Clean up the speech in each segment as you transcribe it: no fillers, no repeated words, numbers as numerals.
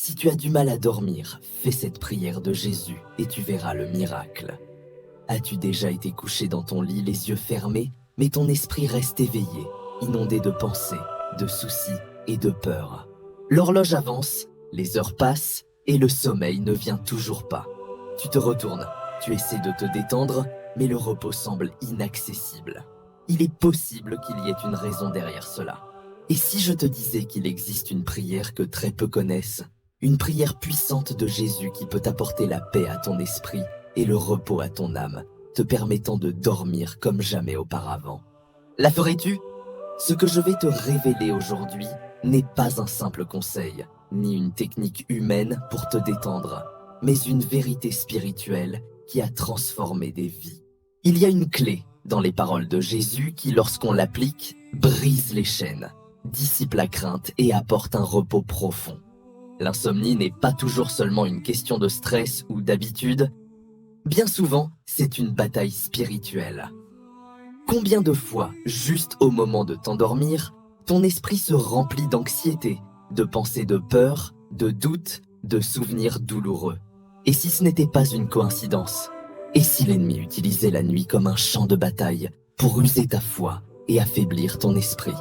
Si tu as du mal à dormir, fais cette prière de Jésus et tu verras le miracle. As-tu déjà été couché dans ton lit les yeux fermés, mais ton esprit reste éveillé, inondé de pensées, de soucis et de peurs? L'horloge avance, les heures passent et le sommeil ne vient toujours pas. Tu te retournes, tu essaies de te détendre, mais le repos semble inaccessible. Il est possible qu'il y ait une raison derrière cela. Et si je te disais qu'il existe une prière que très peu connaissent, une prière puissante de Jésus qui peut apporter la paix à ton esprit et le repos à ton âme, te permettant de dormir comme jamais auparavant. La ferais-tu? Ce que je vais te révéler aujourd'hui n'est pas un simple conseil, ni une technique humaine pour te détendre, mais une vérité spirituelle qui a transformé des vies. Il y a une clé dans les paroles de Jésus qui, lorsqu'on l'applique, brise les chaînes, dissipe la crainte et apporte un repos profond. L'insomnie n'est pas toujours seulement une question de stress ou d'habitude. Bien souvent, c'est une bataille spirituelle. Combien de fois, juste au moment de t'endormir, ton esprit se remplit d'anxiété, de pensées de peur, de doutes, de souvenirs douloureux? Et si ce n'était pas une coïncidence? Et si l'ennemi utilisait la nuit comme un champ de bataille pour user ta foi et affaiblir ton esprit?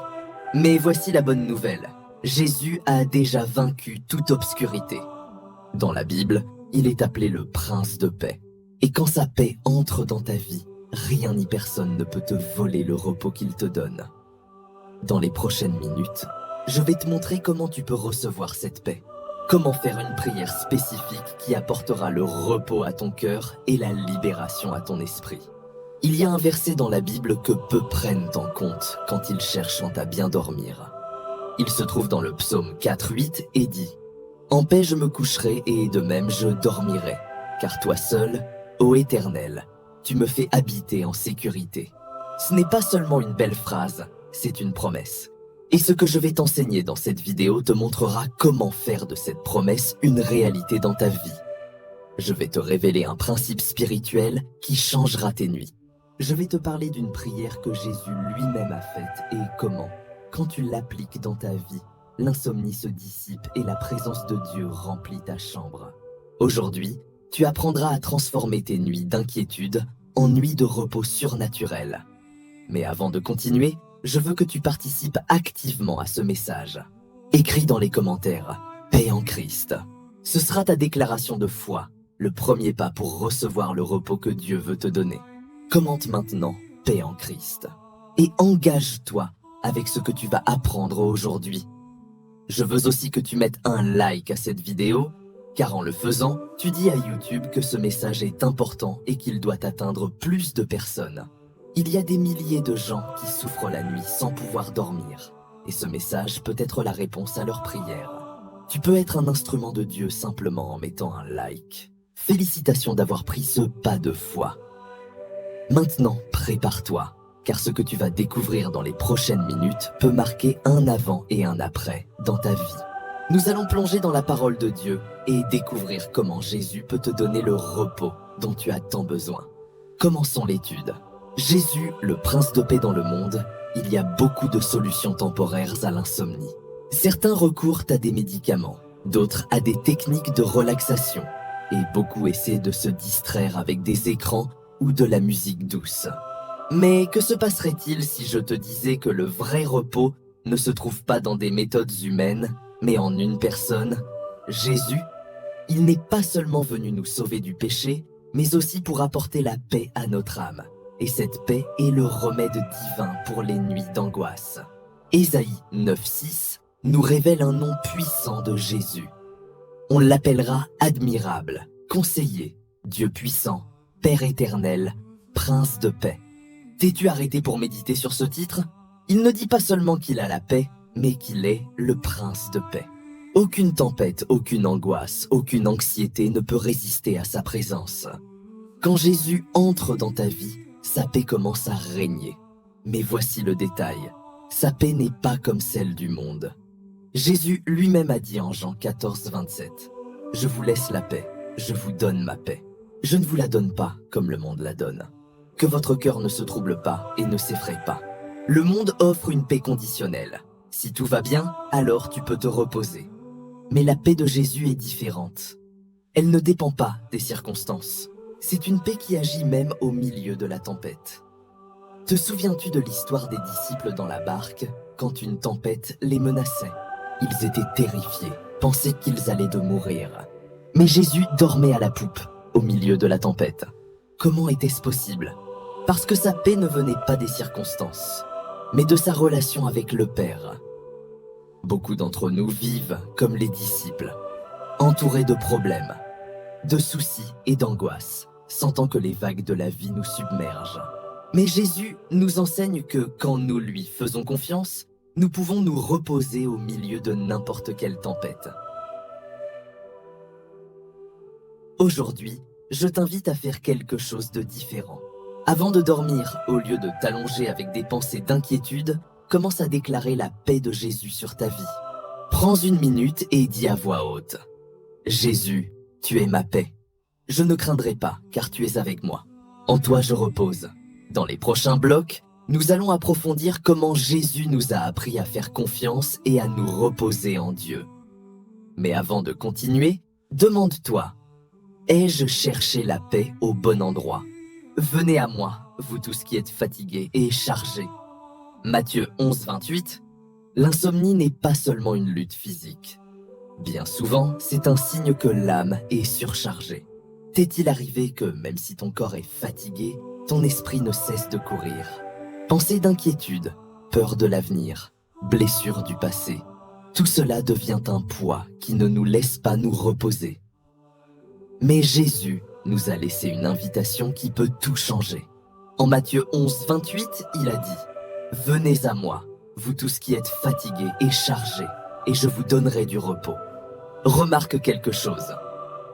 Mais voici la bonne nouvelle. Jésus a déjà vaincu toute obscurité. Dans la Bible, il est appelé le prince de paix. Et quand sa paix entre dans ta vie, rien ni personne ne peut te voler le repos qu'il te donne. Dans les prochaines minutes, je vais te montrer comment tu peux recevoir cette paix. Comment faire une prière spécifique qui apportera le repos à ton cœur et la libération à ton esprit. Il y a un verset dans la Bible que peu prennent en compte quand ils cherchent à bien dormir. Il se trouve dans le psaume 4:8 et dit « En paix je me coucherai et de même je dormirai, car toi seul, ô Éternel, tu me fais habiter en sécurité. » Ce n'est pas seulement une belle phrase, c'est une promesse. Et ce que je vais t'enseigner dans cette vidéo te montrera comment faire de cette promesse une réalité dans ta vie. Je vais te révéler un principe spirituel qui changera tes nuits. Je vais te parler d'une prière que Jésus lui-même a faite et comment, quand tu l'appliques dans ta vie, l'insomnie se dissipe et la présence de Dieu remplit ta chambre. Aujourd'hui, tu apprendras à transformer tes nuits d'inquiétude en nuits de repos surnaturel. Mais avant de continuer, je veux que tu participes activement à ce message. Écris dans les commentaires « Paix en Christ ». Ce sera ta déclaration de foi, le premier pas pour recevoir le repos que Dieu veut te donner. Commente maintenant « Paix en Christ » et engage-toi avec ce que tu vas apprendre aujourd'hui. Je veux aussi que tu mettes un like à cette vidéo, car en le faisant, tu dis à YouTube que ce message est important et qu'il doit atteindre plus de personnes. Il y a des milliers de gens qui souffrent la nuit sans pouvoir dormir, et ce message peut être la réponse à leurs prières. Tu peux être un instrument de Dieu simplement en mettant un like. Félicitations d'avoir pris ce pas de foi. Maintenant, prépare-toi, car ce que tu vas découvrir dans les prochaines minutes peut marquer un avant et un après dans ta vie. Nous allons plonger dans la parole de Dieu et découvrir comment Jésus peut te donner le repos dont tu as tant besoin. Commençons l'étude. Jésus, le prince de paix dans le monde, il y a beaucoup de solutions temporaires à l'insomnie. Certains recourent à des médicaments, d'autres à des techniques de relaxation, et beaucoup essaient de se distraire avec des écrans ou de la musique douce. Mais que se passerait-il si je te disais que le vrai repos ne se trouve pas dans des méthodes humaines, mais en une personne, Jésus? Il n'est pas seulement venu nous sauver du péché, mais aussi pour apporter la paix à notre âme. Et cette paix est le remède divin pour les nuits d'angoisse. Ésaïe 9:6 nous révèle un nom puissant de Jésus. On l'appellera admirable, conseiller, Dieu puissant, Père éternel, Prince de paix. T'es-tu arrêté pour méditer sur ce titre? Il ne dit pas seulement qu'il a la paix, mais qu'il est le Prince de paix. Aucune tempête, aucune angoisse, aucune anxiété ne peut résister à sa présence. Quand Jésus entre dans ta vie, sa paix commence à régner. Mais voici le détail. Sa paix n'est pas comme celle du monde. Jésus lui-même a dit en Jean 14:27 « Je vous laisse la paix, je vous donne ma paix. Je ne vous la donne pas comme le monde la donne. Que votre cœur ne se trouble pas et ne s'effraie pas. Le monde offre une paix conditionnelle. Si tout va bien, alors tu peux te reposer. Mais la paix de Jésus est différente. Elle ne dépend pas des circonstances. C'est une paix qui agit même au milieu de la tempête. Te souviens-tu de l'histoire des disciples dans la barque, quand une tempête les menaçait? Ils étaient terrifiés, pensaient qu'ils allaient de mourir. Mais Jésus dormait à la poupe, au milieu de la tempête. Comment était-ce possible? Parce que sa paix ne venait pas des circonstances, mais de sa relation avec le Père. Beaucoup d'entre nous vivent comme les disciples, entourés de problèmes, de soucis et d'angoisses, sentant que les vagues de la vie nous submergent. Mais Jésus nous enseigne que quand nous lui faisons confiance, nous pouvons nous reposer au milieu de n'importe quelle tempête. Aujourd'hui, je t'invite à faire quelque chose de différent. Avant de dormir, au lieu de t'allonger avec des pensées d'inquiétude, commence à déclarer la paix de Jésus sur ta vie. Prends une minute et dis à voix haute: Jésus, tu es ma paix. Je ne craindrai pas, car tu es avec moi. En toi je repose. Dans les prochains blocs, nous allons approfondir comment Jésus nous a appris à faire confiance et à nous reposer en Dieu. Mais avant de continuer, demande-toi: ai-je cherché la paix au bon endroit? Venez à moi, vous tous qui êtes fatigués et chargés. Matthieu 11, 28, l'insomnie n'est pas seulement une lutte physique. Bien souvent, c'est un signe que l'âme est surchargée. T'est-il arrivé que même si ton corps est fatigué, ton esprit ne cesse de courir? Pensées d'inquiétude, peur de l'avenir, blessures du passé, tout cela devient un poids qui ne nous laisse pas nous reposer. Mais Jésus nous a laissé une invitation qui peut tout changer. En Matthieu 11, 28, il a dit: venez à moi, vous tous qui êtes fatigués et chargés, et je vous donnerai du repos. Remarque quelque chose.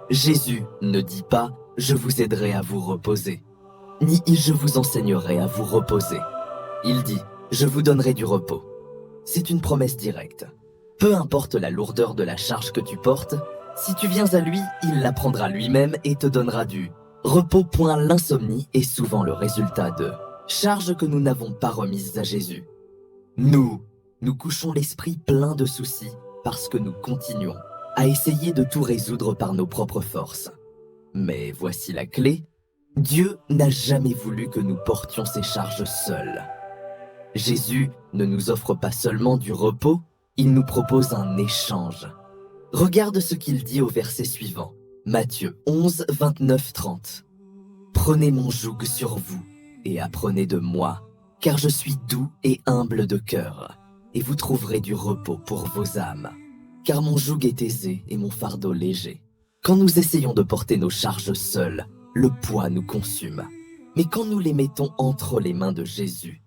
Jésus ne dit pas « je vous aiderai à vous reposer », ni « je vous enseignerai à vous reposer ». Il dit « je vous donnerai du repos ». C'est une promesse directe. Peu importe la lourdeur de la charge que tu portes, si tu viens à lui, il la prendra lui-même et te donnera du repos. L'insomnie est souvent le résultat de charges que nous n'avons pas remises à Jésus. Nous couchons l'esprit plein de soucis parce que nous continuons à essayer de tout résoudre par nos propres forces. Mais voici la clé: Dieu n'a jamais voulu que nous portions ces charges seuls. Jésus ne nous offre pas seulement du repos, il nous propose un échange. Regarde ce qu'il dit au verset suivant, Matthieu 11, 29, 30. « Prenez mon joug sur vous et apprenez de moi, car je suis doux et humble de cœur, et vous trouverez du repos pour vos âmes. Car mon joug est aisé et mon fardeau léger. » Quand nous essayons de porter nos charges seuls, le poids nous consume. Mais quand nous les mettons entre les mains de Jésus,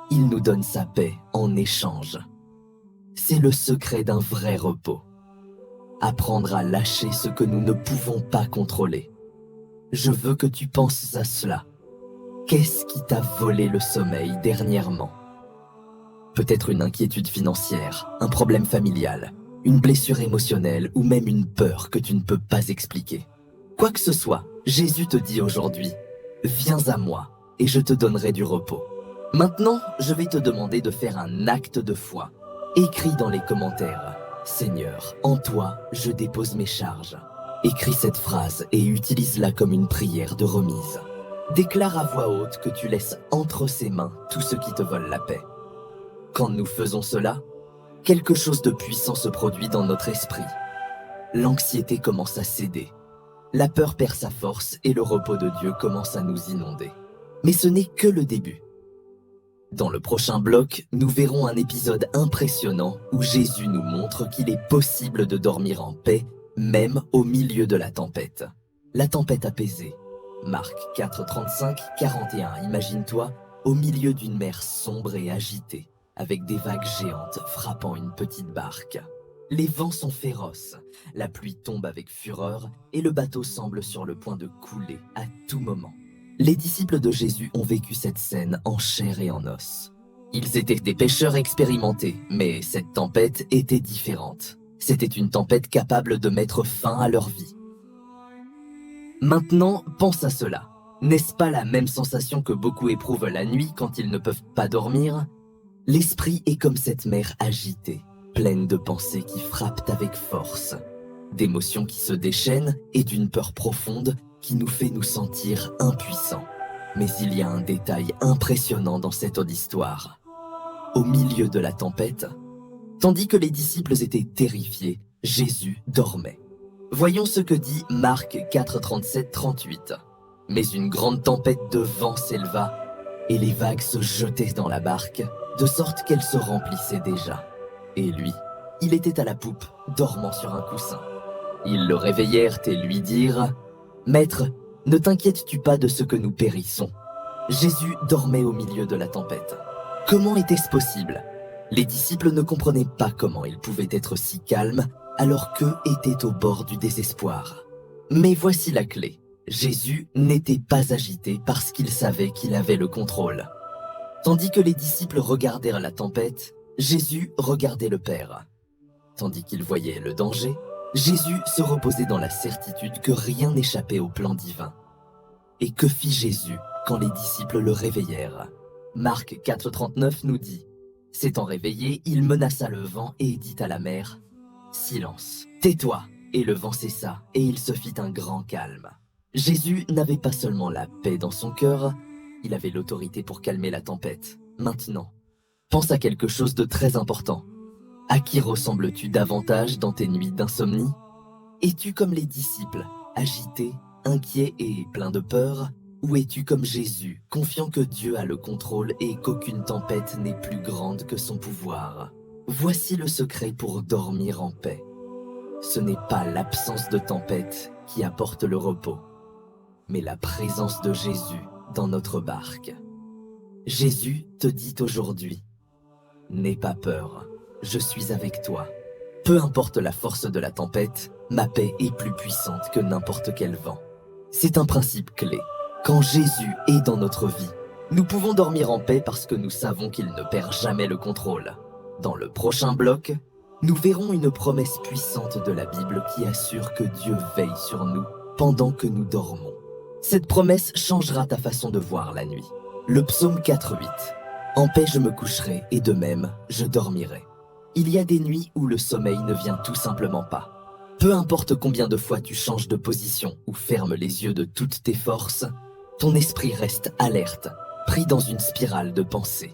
il nous donne sa paix en échange. C'est le secret d'un vrai repos. Apprendre à lâcher ce que nous ne pouvons pas contrôler. Je veux que tu penses à cela. Qu'est-ce qui t'a volé le sommeil dernièrement? Peut-être une inquiétude financière, un problème familial, une blessure émotionnelle ou même une peur que tu ne peux pas expliquer. Quoi que ce soit, Jésus te dit aujourd'hui: viens à moi et je te donnerai du repos. Maintenant, je vais te demander de faire un acte de foi. Écris dans les commentaires: Seigneur, en toi, je dépose mes charges. Écris cette phrase et utilise-la comme une prière de remise. Déclare à voix haute que tu laisses entre ses mains tout ce qui te vole la paix. Quand nous faisons cela, quelque chose de puissant se produit dans notre esprit. L'anxiété commence à céder. La peur perd sa force et le repos de Dieu commence à nous inonder. Mais ce n'est que le début. Dans le prochain bloc, nous verrons un épisode impressionnant où Jésus nous montre qu'il est possible de dormir en paix, même au milieu de la tempête. La tempête apaisée. Marc 4, 35, 41. Imagine-toi au milieu d'une mer sombre et agitée, avec des vagues géantes frappant une petite barque. Les vents sont féroces, la pluie tombe avec fureur et le bateau semble sur le point de couler à tout moment. Les disciples de Jésus ont vécu cette scène en chair et en os. Ils étaient des pêcheurs expérimentés, mais cette tempête était différente. C'était une tempête capable de mettre fin à leur vie. Maintenant, pense à cela. N'est-ce pas la même sensation que beaucoup éprouvent la nuit quand ils ne peuvent pas dormir? L'esprit est comme cette mer agitée. pleine de pensées qui frappent avec force, d'émotions qui se déchaînent et d'une peur profonde qui nous fait nous sentir impuissants. Mais il y a un détail impressionnant dans cette histoire. Au milieu de la tempête, tandis que les disciples étaient terrifiés, Jésus dormait. Voyons ce que dit Marc 4, 37-38. Mais une grande tempête de vent s'éleva, et les vagues se jetaient dans la barque, de sorte qu'elle se remplissait déjà. Et lui, il était à la poupe, dormant sur un coussin. Ils le réveillèrent et lui dirent « Maître, ne t'inquiètes-tu pas de ce que nous périssons ?» Jésus dormait au milieu de la tempête. Comment était-ce possible? Les disciples ne comprenaient pas comment il pouvait être si calme alors qu'eux étaient au bord du désespoir. Mais voici la clé. Jésus n'était pas agité parce qu'il savait qu'il avait le contrôle. Tandis que les disciples regardèrent la tempête, Jésus regardait le Père. Tandis qu'il voyait le danger, Jésus se reposait dans la certitude que rien n'échappait au plan divin. Et que fit Jésus quand les disciples le réveillèrent? Marc 4,39 nous dit « S'étant réveillé, il menaça le vent et dit à la mer « Silence, tais-toi !» Et le vent cessa et il se fit un grand calme. Jésus n'avait pas seulement la paix dans son cœur, il avait l'autorité pour calmer la tempête. Maintenant, pense à quelque chose de très important. À qui ressembles-tu davantage dans tes nuits d'insomnie? Es-tu comme les disciples, agité, inquiet et plein de peur? Ou es-tu comme Jésus, confiant que Dieu a le contrôle et qu'aucune tempête n'est plus grande que son pouvoir? Voici le secret pour dormir en paix. Ce n'est pas l'absence de tempête qui apporte le repos, mais la présence de Jésus dans notre barque. Jésus te dit aujourd'hui, « N'aie pas peur, je suis avec toi. Peu importe la force de la tempête, ma paix est plus puissante que n'importe quel vent. » C'est un principe clé. Quand Jésus est dans notre vie, nous pouvons dormir en paix parce que nous savons qu'il ne perd jamais le contrôle. Dans le prochain bloc, nous verrons une promesse puissante de la Bible qui assure que Dieu veille sur nous pendant que nous dormons. Cette promesse changera ta façon de voir la nuit. Le psaume 4,8. En paix je me coucherai et de même je dormirai. Il y a des nuits où le sommeil ne vient tout simplement pas. Peu importe combien de fois tu changes de position ou fermes les yeux de toutes tes forces, ton esprit reste alerte, pris dans une spirale de pensée.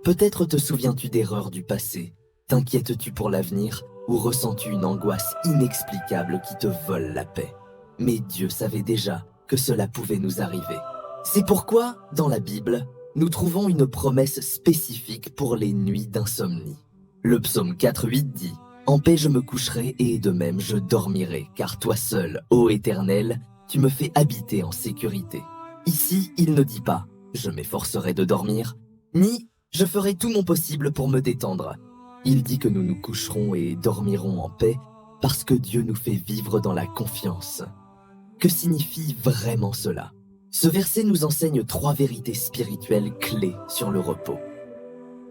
Peut-être te souviens-tu d'erreurs du passé, t'inquiètes-tu pour l'avenir ou ressens-tu une angoisse inexplicable qui te vole la paix. Mais Dieu savait déjà que cela pouvait nous arriver. C'est pourquoi, dans la Bible, nous trouvons une promesse spécifique pour les nuits d'insomnie. Le psaume 4,8 dit « En paix je me coucherai et de même je dormirai, car toi seul, ô Éternel, tu me fais habiter en sécurité. » Ici, il ne dit pas « Je m'efforcerai de dormir », ni « Je ferai tout mon possible pour me détendre ». Il dit que nous nous coucherons et dormirons en paix parce que Dieu nous fait vivre dans la confiance. Que signifie vraiment cela? Ce verset nous enseigne 3 vérités spirituelles clés sur le repos.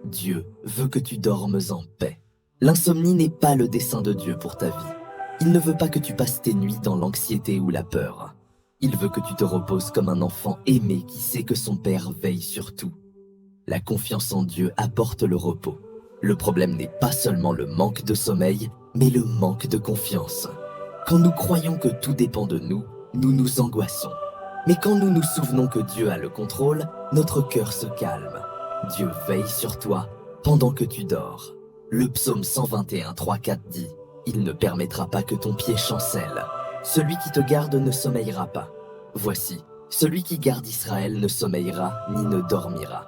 Dieu veut que tu dormes en paix. L'insomnie n'est pas le dessein de Dieu pour ta vie. Il ne veut pas que tu passes tes nuits dans l'anxiété ou la peur. Il veut que tu te reposes comme un enfant aimé qui sait que son père veille sur tout. La confiance en Dieu apporte le repos. Le problème n'est pas seulement le manque de sommeil, mais le manque de confiance. Quand nous croyons que tout dépend de nous, nous nous angoissons. Mais quand nous nous souvenons que Dieu a le contrôle, notre cœur se calme. Dieu veille sur toi pendant que tu dors. Le psaume 121, 3-4 dit « Il ne permettra pas que ton pied chancelle. Celui qui te garde ne sommeillera pas. Voici, celui qui garde Israël ne sommeillera ni ne dormira. »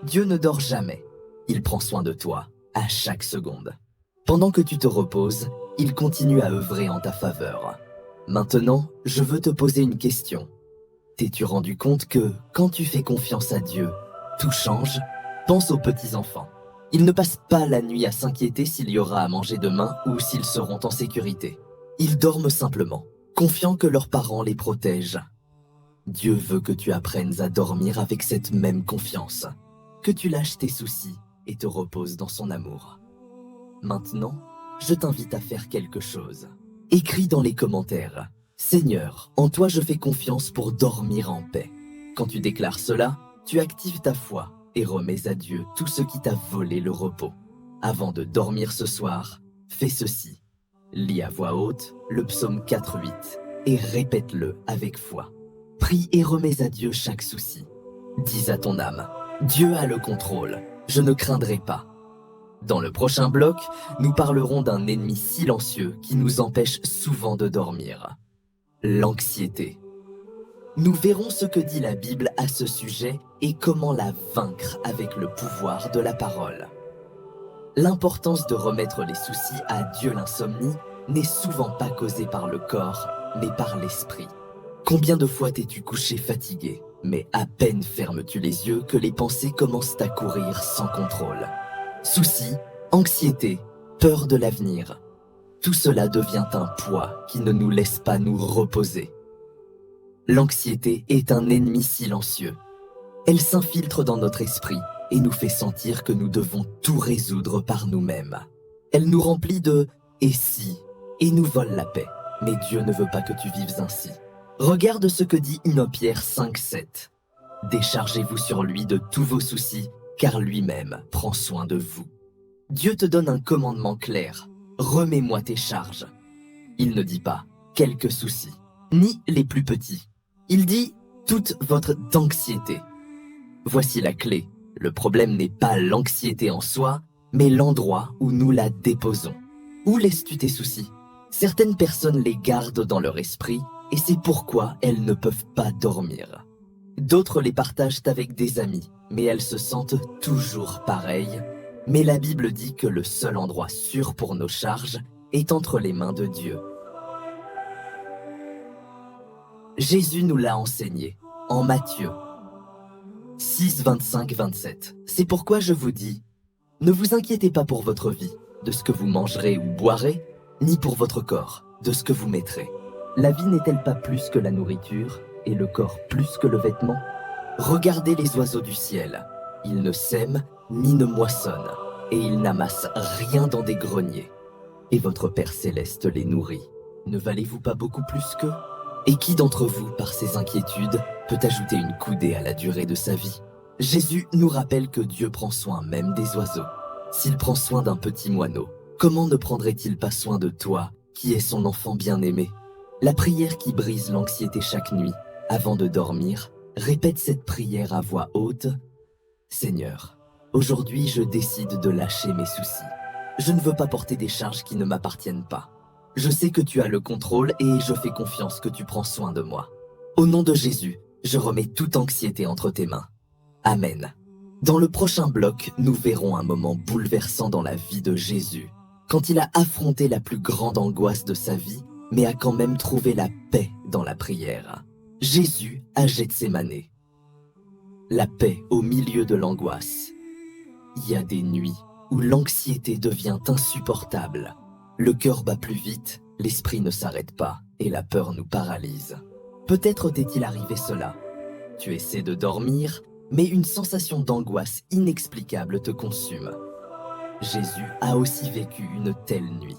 Dieu ne dort jamais. Il prend soin de toi à chaque seconde. Pendant que tu te reposes, il continue à œuvrer en ta faveur. Maintenant, je veux te poser une question. T'es-tu rendu compte que, quand tu fais confiance à Dieu, tout change? Pense aux petits-enfants. Ils ne passent pas la nuit à s'inquiéter s'il y aura à manger demain ou s'ils seront en sécurité. Ils dorment simplement, confiants que leurs parents les protègent. Dieu veut que tu apprennes à dormir avec cette même confiance, que tu lâches tes soucis et te reposes dans son amour. Maintenant, je t'invite à faire quelque chose. Écris dans les commentaires « Seigneur, en toi je fais confiance pour dormir en paix ». Quand tu déclares cela, tu actives ta foi et remets à Dieu tout ce qui t'a volé le repos. Avant de dormir ce soir, fais ceci. Lis à voix haute le psaume 4.8 et répète-le avec foi. Prie et remets à Dieu chaque souci. Dis à ton âme, Dieu a le contrôle, je ne craindrai pas. Dans le prochain bloc, nous parlerons d'un ennemi silencieux qui nous empêche souvent de dormir. L'anxiété. Nous verrons ce que dit la Bible à ce sujet et comment la vaincre avec le pouvoir de la parole. L'importance de remettre les soucis à Dieu. L'insomnie n'est souvent pas causée par le corps, mais par l'esprit. Combien de fois t'es-tu couché fatigué, mais à peine fermes-tu les yeux que les pensées commencent à courir sans contrôle. Soucis, anxiété, peur de l'avenir, tout cela devient un poids qui ne nous laisse pas nous reposer. L'anxiété est un ennemi silencieux. Elle s'infiltre dans notre esprit et nous fait sentir que nous devons tout résoudre par nous-mêmes. Elle nous remplit de « et si » et nous vole la paix. Mais Dieu ne veut pas que tu vives ainsi. Regarde ce que dit 1 Pierre 5.7. Déchargez-vous sur lui de tous vos soucis, car lui-même prend soin de vous. Dieu te donne un commandement clair. Remets-moi tes charges. Il ne dit pas quelques soucis, ni les plus petits. Il dit toute votre anxiété. Voici la clé. Le problème n'est pas l'anxiété en soi, mais l'endroit où nous la déposons. Où laisses-tu tes soucis? Certaines personnes les gardent dans leur esprit et c'est pourquoi elles ne peuvent pas dormir. D'autres les partagent avec des amis, mais elles se sentent toujours pareilles. Mais la Bible dit que le seul endroit sûr pour nos charges est entre les mains de Dieu. Jésus nous l'a enseigné en Matthieu 6, 25-27. C'est pourquoi je vous dis, ne vous inquiétez pas pour votre vie, de ce que vous mangerez ou boirez, ni pour votre corps, de ce que vous mettrez. La vie n'est-elle pas plus que la nourriture, et le corps plus que le vêtement? Regardez les oiseaux du ciel. Ils ne sèment ni ne moissonnent, et ils n'amassent rien dans des greniers. Et votre Père céleste les nourrit. Ne valez-vous pas beaucoup plus qu'eux? Et qui d'entre vous, par ses inquiétudes, peut ajouter une coudée à la durée de sa vie? Jésus nous rappelle que Dieu prend soin même des oiseaux. S'il prend soin d'un petit moineau, comment ne prendrait-il pas soin de toi, qui es son enfant bien-aimé? La prière qui brise l'anxiété chaque nuit, avant de dormir, répète cette prière à voix haute. Seigneur, aujourd'hui je décide de lâcher mes soucis. Je ne veux pas porter des charges qui ne m'appartiennent pas. Je sais que tu as le contrôle et je fais confiance que tu prends soin de moi. Au nom de Jésus, je remets toute anxiété entre tes mains. Amen. Dans le prochain bloc, nous verrons un moment bouleversant dans la vie de Jésus, quand il a affronté la plus grande angoisse de sa vie, mais a quand même trouvé la paix dans la prière. Jésus à Gethsémane. La paix au milieu de l'angoisse. Il y a des nuits où l'anxiété devient insupportable. Le cœur bat plus vite, l'esprit ne s'arrête pas et la peur nous paralyse. Peut-être t'est-il arrivé cela. Tu essaies de dormir, mais une sensation d'angoisse inexplicable te consume. Jésus a aussi vécu une telle nuit.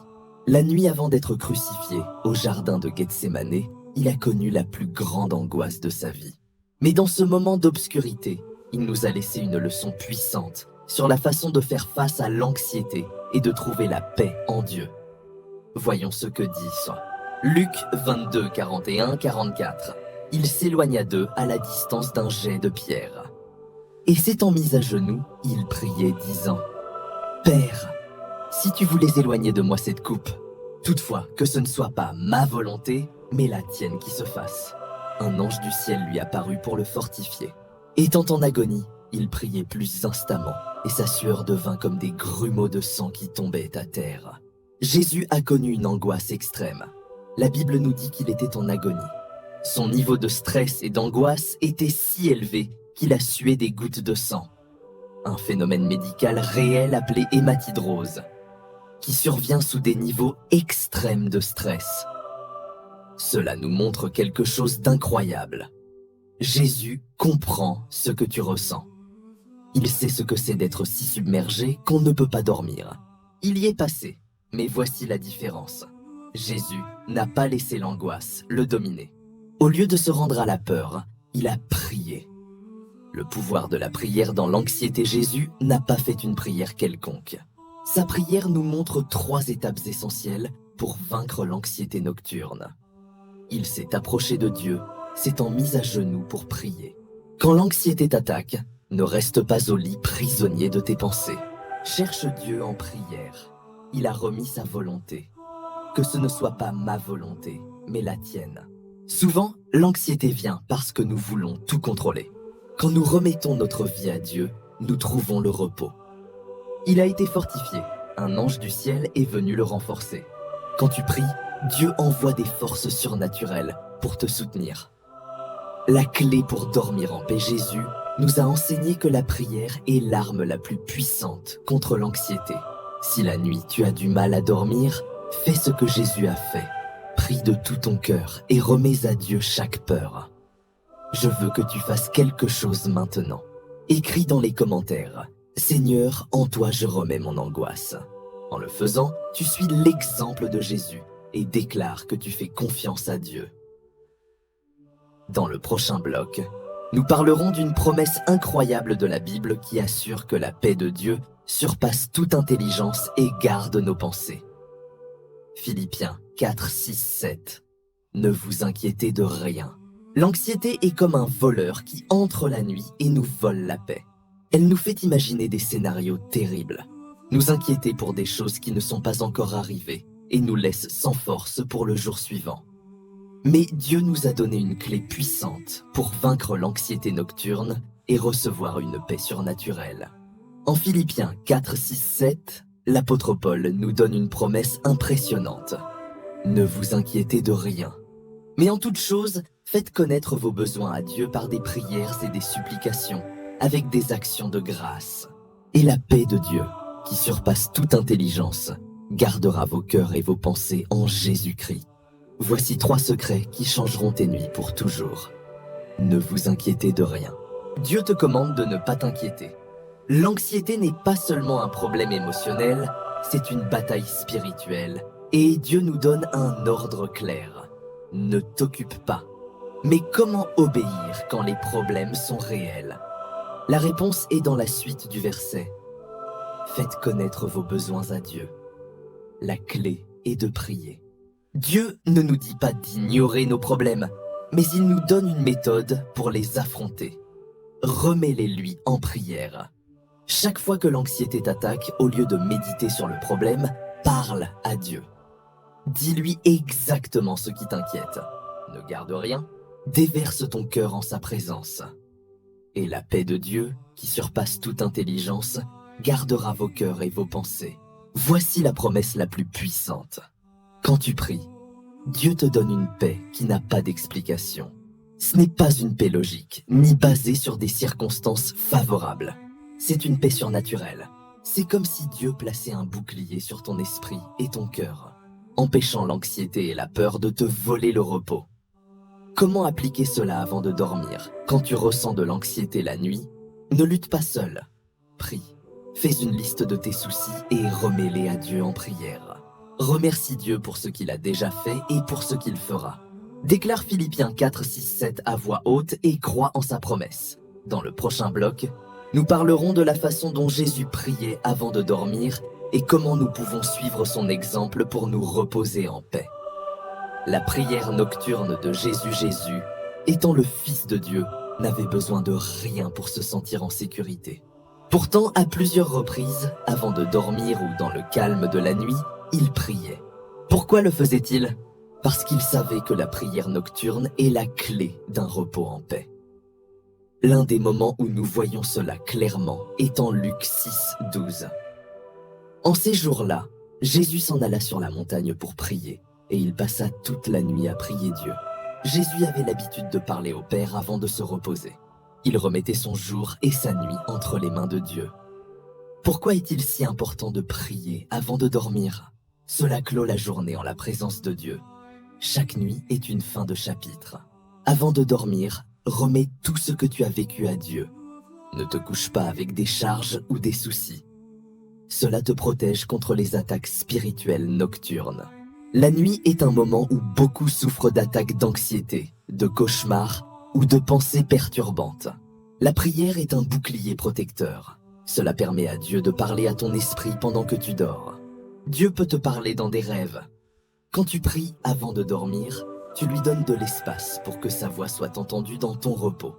La nuit avant d'être crucifié, au jardin de Gethsémane, il a connu la plus grande angoisse de sa vie. Mais dans ce moment d'obscurité, il nous a laissé une leçon puissante sur la façon de faire face à l'anxiété et de trouver la paix en Dieu. Voyons ce que dit Luc 22, 41-44. Il s'éloigna d'eux à la distance d'un jet de pierre. Et s'étant mis à genoux, il priait disant « Père, si tu voulais éloigner de moi cette coupe, toutefois que ce ne soit pas ma volonté, mais la tienne qui se fasse. » Un ange du ciel lui apparut pour le fortifier. Étant en agonie, il priait plus instamment, et sa sueur devint comme des grumeaux de sang qui tombaient à terre. Jésus a connu une angoisse extrême. La Bible nous dit qu'il était en agonie. Son niveau de stress et d'angoisse était si élevé qu'il a sué des gouttes de sang. Un phénomène médical réel appelé hématidrose, qui survient sous des niveaux extrêmes de stress. Cela nous montre quelque chose d'incroyable. Jésus comprend ce que tu ressens. Il sait ce que c'est d'être si submergé qu'on ne peut pas dormir. Il y est passé, mais voici la différence. Jésus n'a pas laissé l'angoisse le dominer. Au lieu de se rendre à la peur, il a prié. Le pouvoir de la prière dans l'anxiété. Jésus n'a pas fait une prière quelconque. Sa prière nous montre 3 étapes essentielles pour vaincre l'anxiété nocturne. Il s'est approché de Dieu, s'étant mis à genoux pour prier. Quand l'anxiété t'attaque, ne reste pas au lit prisonnier de tes pensées. Cherche Dieu en prière. Il a remis sa volonté. Que ce ne soit pas ma volonté, mais la tienne. Souvent, l'anxiété vient parce que nous voulons tout contrôler. Quand nous remettons notre vie à Dieu, nous trouvons le repos. Il a été fortifié. Un ange du ciel est venu le renforcer. Quand tu pries, Dieu envoie des forces surnaturelles pour te soutenir. La clé pour dormir en paix, Jésus nous a enseigné que la prière est l'arme la plus puissante contre l'anxiété. Si la nuit tu as du mal à dormir, fais ce que Jésus a fait. Prie de tout ton cœur et remets à Dieu chaque peur. Je veux que tu fasses quelque chose maintenant. Écris dans les commentaires « Seigneur, en toi je remets mon angoisse ». En le faisant, tu suis l'exemple de Jésus et déclare que tu fais confiance à Dieu. Dans le prochain bloc, nous parlerons d'une promesse incroyable de la Bible qui assure que la paix de Dieu surpasse toute intelligence et garde nos pensées. Philippiens 4, 6, 7. Ne vous inquiétez de rien. L'anxiété est comme un voleur qui entre la nuit et nous vole la paix. Elle nous fait imaginer des scénarios terribles, nous inquiéter pour des choses qui ne sont pas encore arrivées et nous laisse sans force pour le jour suivant. Mais Dieu nous a donné une clé puissante pour vaincre l'anxiété nocturne et recevoir une paix surnaturelle. En Philippiens 4, 6, 7, l'apôtre Paul nous donne une promesse impressionnante. Ne vous inquiétez de rien. Mais en toute chose, faites connaître vos besoins à Dieu par des prières et des supplications, avec des actions de grâce. Et la paix de Dieu, qui surpasse toute intelligence, gardera vos cœurs et vos pensées en Jésus-Christ. Voici 3 secrets qui changeront tes nuits pour toujours. Ne vous inquiétez de rien. Dieu te commande de ne pas t'inquiéter. L'anxiété n'est pas seulement un problème émotionnel, c'est une bataille spirituelle. Et Dieu nous donne un ordre clair. Ne t'occupe pas. Mais comment obéir quand les problèmes sont réels? La réponse est dans la suite du verset. Faites connaître vos besoins à Dieu. La clé est de prier. Dieu ne nous dit pas d'ignorer nos problèmes, mais il nous donne une méthode pour les affronter. Remets-les-lui en prière. Chaque fois que l'anxiété t'attaque, au lieu de méditer sur le problème, parle à Dieu. Dis-lui exactement ce qui t'inquiète. Ne garde rien, déverse ton cœur en sa présence. Et la paix de Dieu, qui surpasse toute intelligence, gardera vos cœurs et vos pensées. Voici la promesse la plus puissante. Quand tu pries, Dieu te donne une paix qui n'a pas d'explication. Ce n'est pas une paix logique, ni basée sur des circonstances favorables. C'est une paix surnaturelle. C'est comme si Dieu plaçait un bouclier sur ton esprit et ton cœur, empêchant l'anxiété et la peur de te voler le repos. Comment appliquer cela avant de dormir? Quand tu ressens de l'anxiété la nuit, ne lutte pas seul. Prie. Fais une liste de tes soucis et remets-les à Dieu en prière. Remercie Dieu pour ce qu'il a déjà fait et pour ce qu'il fera. Déclare Philippiens 4, 6, 7 à voix haute et crois en sa promesse. Dans le prochain bloc, nous parlerons de la façon dont Jésus priait avant de dormir et comment nous pouvons suivre son exemple pour nous reposer en paix. La prière nocturne de Jésus, étant le Fils de Dieu, n'avait besoin de rien pour se sentir en sécurité. Pourtant, à plusieurs reprises, avant de dormir ou dans le calme de la nuit, il priait. Pourquoi le faisait-il? Parce qu'il savait que la prière nocturne est la clé d'un repos en paix. L'un des moments où nous voyons cela clairement est en Luc 6, 12. En ces jours-là, Jésus s'en alla sur la montagne pour prier, et il passa toute la nuit à prier Dieu. Jésus avait l'habitude de parler au Père avant de se reposer. Il remettait son jour et sa nuit entre les mains de Dieu. Pourquoi est-il si important de prier avant de dormir? Cela clôt la journée en la présence de Dieu. Chaque nuit est une fin de chapitre. Avant de dormir, remets tout ce que tu as vécu à Dieu. Ne te couche pas avec des charges ou des soucis. Cela te protège contre les attaques spirituelles nocturnes. La nuit est un moment où beaucoup souffrent d'attaques d'anxiété, de cauchemars ou de pensées perturbantes. La prière est un bouclier protecteur. Cela permet à Dieu de parler à ton esprit pendant que tu dors. Dieu peut te parler dans des rêves. Quand tu pries avant de dormir, tu lui donnes de l'espace pour que sa voix soit entendue dans ton repos.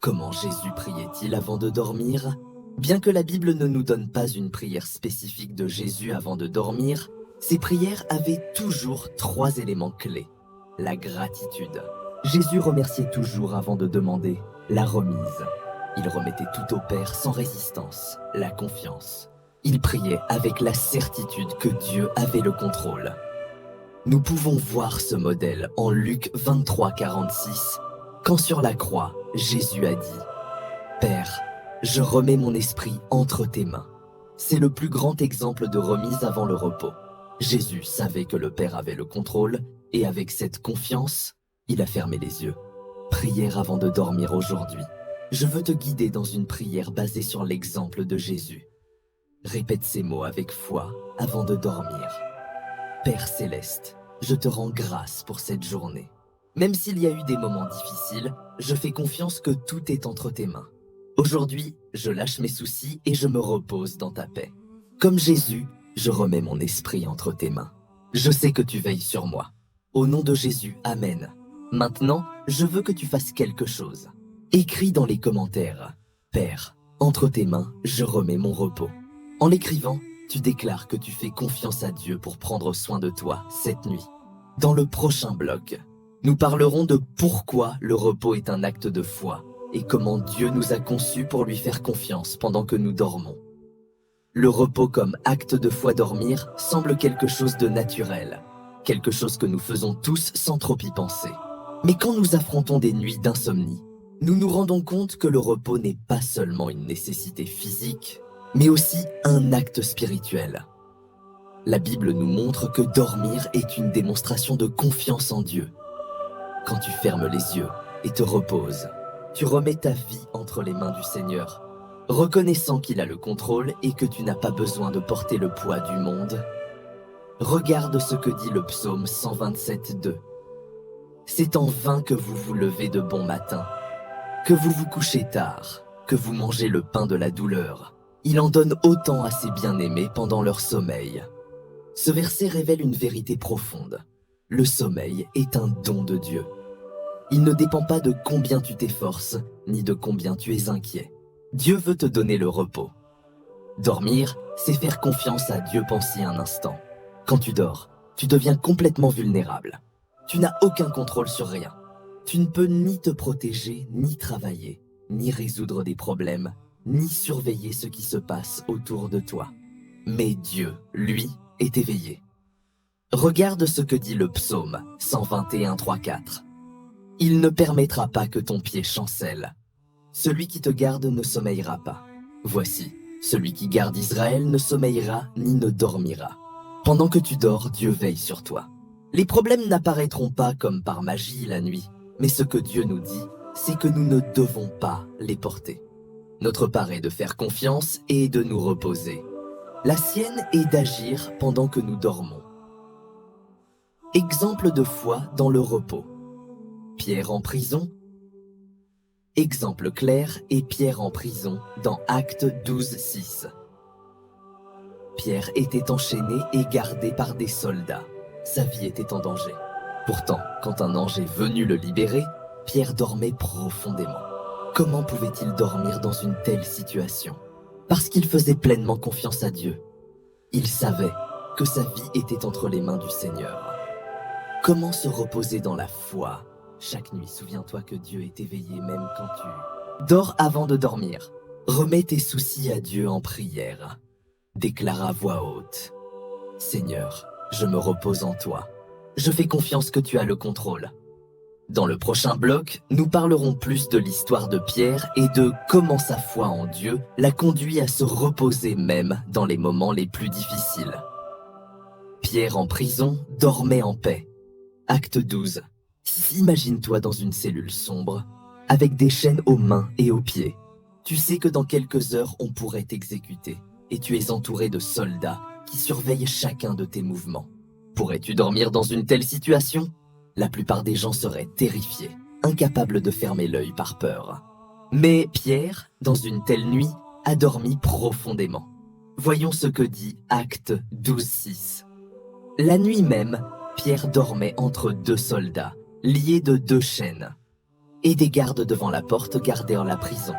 Comment Jésus priait-il avant de dormir? Bien que la Bible ne nous donne pas une prière spécifique de Jésus avant de dormir, ses prières avaient toujours 3 éléments clés. La gratitude. Jésus remerciait toujours avant de demander. La remise. Il remettait tout au Père sans résistance. La confiance. Il priait avec la certitude que Dieu avait le contrôle. Nous pouvons voir ce modèle en Luc 23, 46, quand sur la croix, Jésus a dit « Père, je remets mon esprit entre tes mains ». C'est le plus grand exemple de remise avant le repos. Jésus savait que le Père avait le contrôle et avec cette confiance, il a fermé les yeux. Prière avant de dormir aujourd'hui. Je veux te guider dans une prière basée sur l'exemple de Jésus. Répète ces mots avec foi avant de dormir. Père céleste, je te rends grâce pour cette journée. Même s'il y a eu des moments difficiles, je fais confiance que tout est entre tes mains. Aujourd'hui, je lâche mes soucis et je me repose dans ta paix. Comme Jésus, je remets mon esprit entre tes mains. Je sais que tu veilles sur moi. Au nom de Jésus, Amen. Maintenant, je veux que tu fasses quelque chose. Écris dans les commentaires « Père, entre tes mains, je remets mon repos ». En l'écrivant, tu déclares que tu fais confiance à Dieu pour prendre soin de toi cette nuit. Dans le prochain bloc, nous parlerons de pourquoi le repos est un acte de foi et comment Dieu nous a conçus pour lui faire confiance pendant que nous dormons. Le repos comme acte de foi dormir semble quelque chose de naturel, quelque chose que nous faisons tous sans trop y penser. Mais quand nous affrontons des nuits d'insomnie, nous nous rendons compte que le repos n'est pas seulement une nécessité physique, mais aussi un acte spirituel. La Bible nous montre que dormir est une démonstration de confiance en Dieu. Quand tu fermes les yeux et te reposes, tu remets ta vie entre les mains du Seigneur, reconnaissant qu'il a le contrôle et que tu n'as pas besoin de porter le poids du monde. Regarde ce que dit le psaume 127:2. C'est en vain que vous vous levez de bon matin, que vous vous couchez tard, que vous mangez le pain de la douleur. Il en donne autant à ses bien-aimés pendant leur sommeil. Ce verset révèle une vérité profonde. Le sommeil est un don de Dieu. Il ne dépend pas de combien tu t'efforces, ni de combien tu es inquiet. Dieu veut te donner le repos. Dormir, c'est faire confiance à Dieu pensé un instant. Quand tu dors, tu deviens complètement vulnérable. Tu n'as aucun contrôle sur rien. Tu ne peux ni te protéger, ni travailler, ni résoudre des problèmes, ni surveiller ce qui se passe autour de toi. Mais Dieu, lui, est éveillé. Regarde ce que dit le psaume 121, 3, 4. Il ne permettra pas que ton pied chancelle. Celui qui te garde ne sommeillera pas. Voici, celui qui garde Israël ne sommeillera ni ne dormira. Pendant que tu dors, Dieu veille sur toi. Les problèmes n'apparaîtront pas comme par magie la nuit, mais ce que Dieu nous dit, c'est que nous ne devons pas les porter. Notre part est de faire confiance et de nous reposer. La sienne est d'agir pendant que nous dormons. Exemple de foi dans le repos. Pierre en prison. Exemple clair est Pierre en prison dans Actes 12:6. Pierre était enchaîné et gardé par des soldats. Sa vie était en danger. Pourtant, quand un ange est venu le libérer, Pierre dormait profondément. Comment pouvait-il dormir dans une telle situation? Parce qu'il faisait pleinement confiance à Dieu. Il savait que sa vie était entre les mains du Seigneur. Comment se reposer dans la foi? Chaque nuit, souviens-toi que Dieu est éveillé même quand tu dors avant de dormir. Remets tes soucis à Dieu en prière. Déclare à voix haute. Seigneur, je me repose en toi. Je fais confiance que tu as le contrôle. Dans le prochain bloc, nous parlerons plus de l'histoire de Pierre et de comment sa foi en Dieu l'a conduit à se reposer même dans les moments les plus difficiles. Pierre en prison dormait en paix. Acte 12. Imagine-toi dans une cellule sombre, avec des chaînes aux mains et aux pieds. Tu sais que dans quelques heures, on pourrait t'exécuter, et tu es entouré de soldats qui surveillent chacun de tes mouvements. Pourrais-tu dormir dans une telle situation? La plupart des gens seraient terrifiés, incapables de fermer l'œil par peur. Mais Pierre, dans une telle nuit, a dormi profondément. Voyons ce que dit Actes 12:6. La nuit même, Pierre dormait entre deux soldats, liés de deux chaînes. Et des gardes devant la porte gardèrent la prison.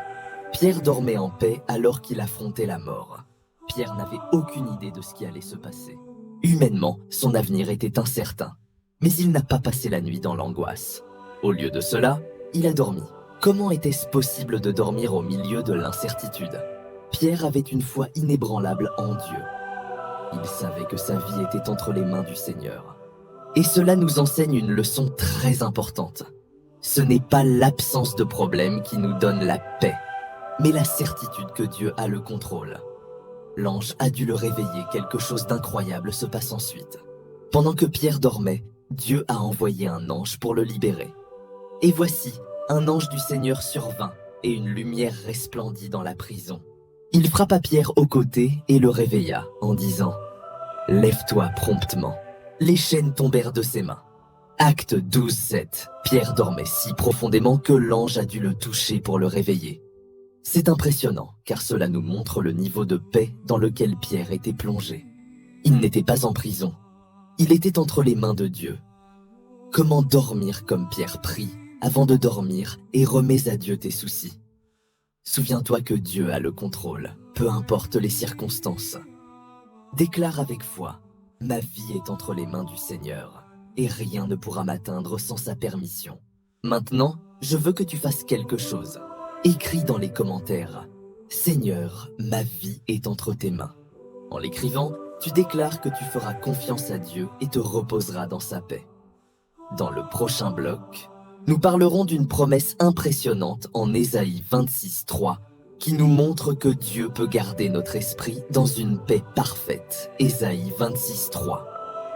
Pierre dormait en paix alors qu'il affrontait la mort. Pierre n'avait aucune idée de ce qui allait se passer. Humainement, son avenir était incertain. Mais il n'a pas passé la nuit dans l'angoisse. Au lieu de cela, il a dormi. Comment était-ce possible de dormir au milieu de l'incertitude? Pierre avait une foi inébranlable en Dieu. Il savait que sa vie était entre les mains du Seigneur. Et cela nous enseigne une leçon très importante. Ce n'est pas l'absence de problème qui nous donne la paix, mais la certitude que Dieu a le contrôle. L'ange a dû le réveiller, quelque chose d'incroyable se passe ensuite. Pendant que Pierre dormait, Dieu a envoyé un ange pour le libérer. Et voici, un ange du Seigneur survint, et une lumière resplendit dans la prison. Il frappa Pierre au côté et le réveilla, en disant « Lève-toi promptement ». Les chaînes tombèrent de ses mains. Acte 12:7. Pierre dormait si profondément que l'ange a dû le toucher pour le réveiller. C'est impressionnant, car cela nous montre le niveau de paix dans lequel Pierre était plongé. Il n'était pas en prison. Il était entre les mains de Dieu. Comment dormir comme Pierre prie avant de dormir et remets à Dieu tes soucis? Souviens-toi que Dieu a le contrôle, peu importe les circonstances. Déclare avec foi, ma vie est entre les mains du Seigneur, et rien ne pourra m'atteindre sans sa permission. Maintenant, je veux que tu fasses quelque chose. Écris dans les commentaires, Seigneur, ma vie est entre tes mains. En l'écrivant, tu déclares que tu feras confiance à Dieu et te reposeras dans sa paix. Dans le prochain bloc, nous parlerons d'une promesse impressionnante en Ésaïe 26:3 qui nous montre que Dieu peut garder notre esprit dans une paix parfaite. Ésaïe 26:3.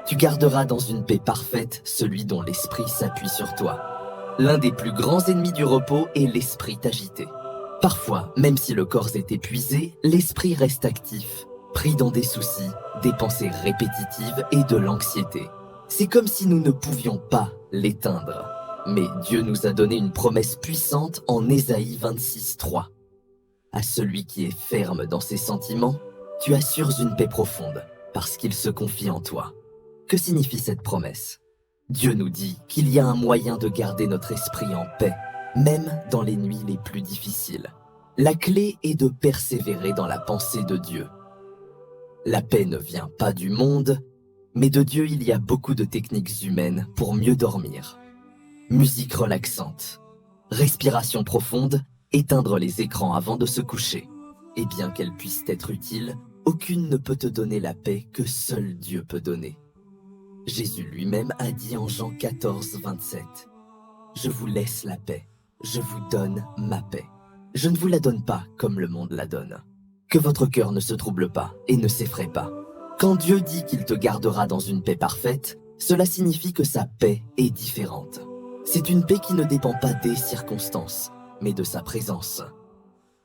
Tu garderas dans une paix parfaite celui dont l'esprit s'appuie sur toi. L'un des plus grands ennemis du repos est l'esprit agité. Parfois, même si le corps est épuisé, l'esprit reste actif, pris dans des soucis, des pensées répétitives et de l'anxiété. C'est comme si nous ne pouvions pas l'éteindre. Mais Dieu nous a donné une promesse puissante en Ésaïe 26:3. À celui qui est ferme dans ses sentiments, tu assures une paix profonde, parce qu'il se confie en toi. Que signifie cette promesse? Dieu nous dit qu'il y a un moyen de garder notre esprit en paix, même dans les nuits les plus difficiles. La clé est de persévérer dans la pensée de Dieu. La paix ne vient pas du monde, mais de Dieu il y a beaucoup de techniques humaines pour mieux dormir. Musique relaxante, respiration profonde, éteindre les écrans avant de se coucher. Et bien qu'elles puissent être utiles, aucune ne peut te donner la paix que seul Dieu peut donner. Jésus lui-même a dit en Jean 14:27 « Je vous laisse la paix, je vous donne ma paix. Je ne vous la donne pas comme le monde la donne. Que votre cœur ne se trouble pas et ne s'effraie pas. » Quand Dieu dit qu'il te gardera dans une paix parfaite, cela signifie que sa paix est différente. C'est une paix qui ne dépend pas des circonstances, mais de sa présence.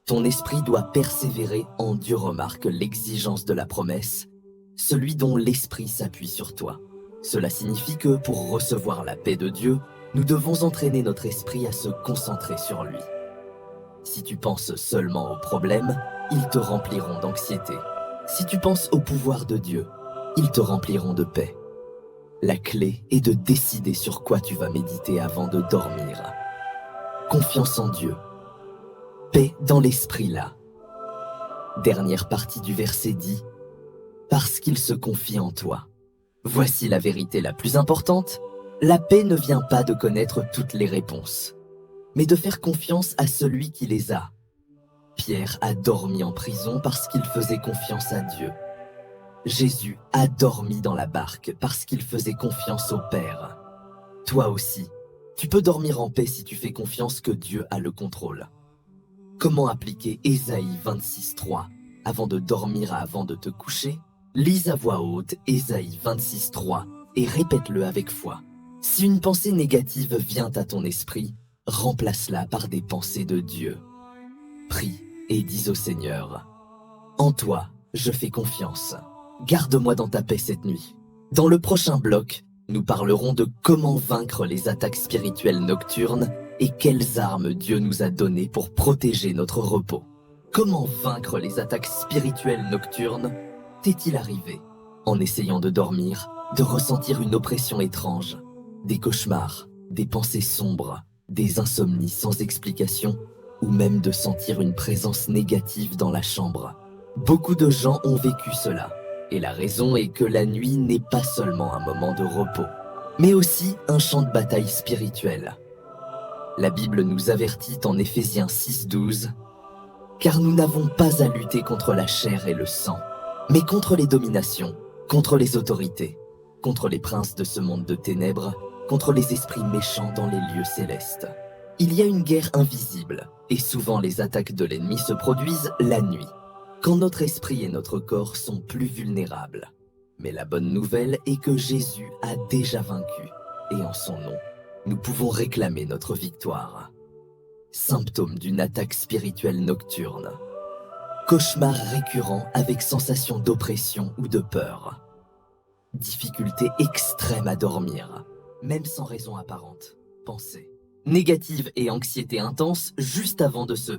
Ton esprit doit persévérer en Dieu, remarque l'exigence de la promesse, celui dont l'esprit s'appuie sur toi. Cela signifie que pour recevoir la paix de Dieu, nous devons entraîner notre esprit à se concentrer sur lui. Si tu penses seulement aux problèmes, ils te rempliront d'anxiété. Si tu penses au pouvoir de Dieu, ils te rempliront de paix. La clé est de décider sur quoi tu vas méditer avant de dormir. Confiance en Dieu. Paix dans l'esprit là. Dernière partie du verset dit « Parce qu'il se confie en toi ». Voici la vérité la plus importante. La paix ne vient pas de connaître toutes les réponses, mais de faire confiance à celui qui les a. Pierre a dormi en prison parce qu'il faisait confiance à Dieu. Jésus a dormi dans la barque parce qu'il faisait confiance au Père. Toi aussi, tu peux dormir en paix si tu fais confiance que Dieu a le contrôle. Comment appliquer Ésaïe 26:3 avant de dormir avant de te coucher? Lis à voix haute Ésaïe 26:3 et répète-le avec foi. Si une pensée négative vient à ton esprit, remplace-la par des pensées de Dieu. Prie et dis au Seigneur, « En toi, je fais confiance. Garde-moi dans ta paix cette nuit. » Dans le prochain bloc, nous parlerons de comment vaincre les attaques spirituelles nocturnes et quelles armes Dieu nous a données pour protéger notre repos. Comment vaincre les attaques spirituelles nocturnes t'est-il arrivé en essayant de dormir, de ressentir une oppression étrange, des cauchemars, des pensées sombres, des insomnies sans explication ou même de sentir une présence négative dans la chambre? Beaucoup de gens ont vécu cela et la raison est que la nuit n'est pas seulement un moment de repos, mais aussi un champ de bataille spirituel. La Bible nous avertit en Éphésiens 6:12 « Car nous n'avons pas à lutter contre la chair et le sang, mais contre les dominations, contre les autorités, contre les princes de ce monde de ténèbres, contre les esprits méchants dans les lieux célestes. » Il y a une guerre invisible, et souvent les attaques de l'ennemi se produisent la nuit, quand notre esprit et notre corps sont plus vulnérables. Mais la bonne nouvelle est que Jésus a déjà vaincu, et en son nom, nous pouvons réclamer notre victoire. Symptômes d'une attaque spirituelle nocturne. Cauchemars récurrents avec sensation d'oppression ou de peur. Difficulté extrême à dormir, même sans raison apparente. Pensée négative et anxiété intense juste avant de se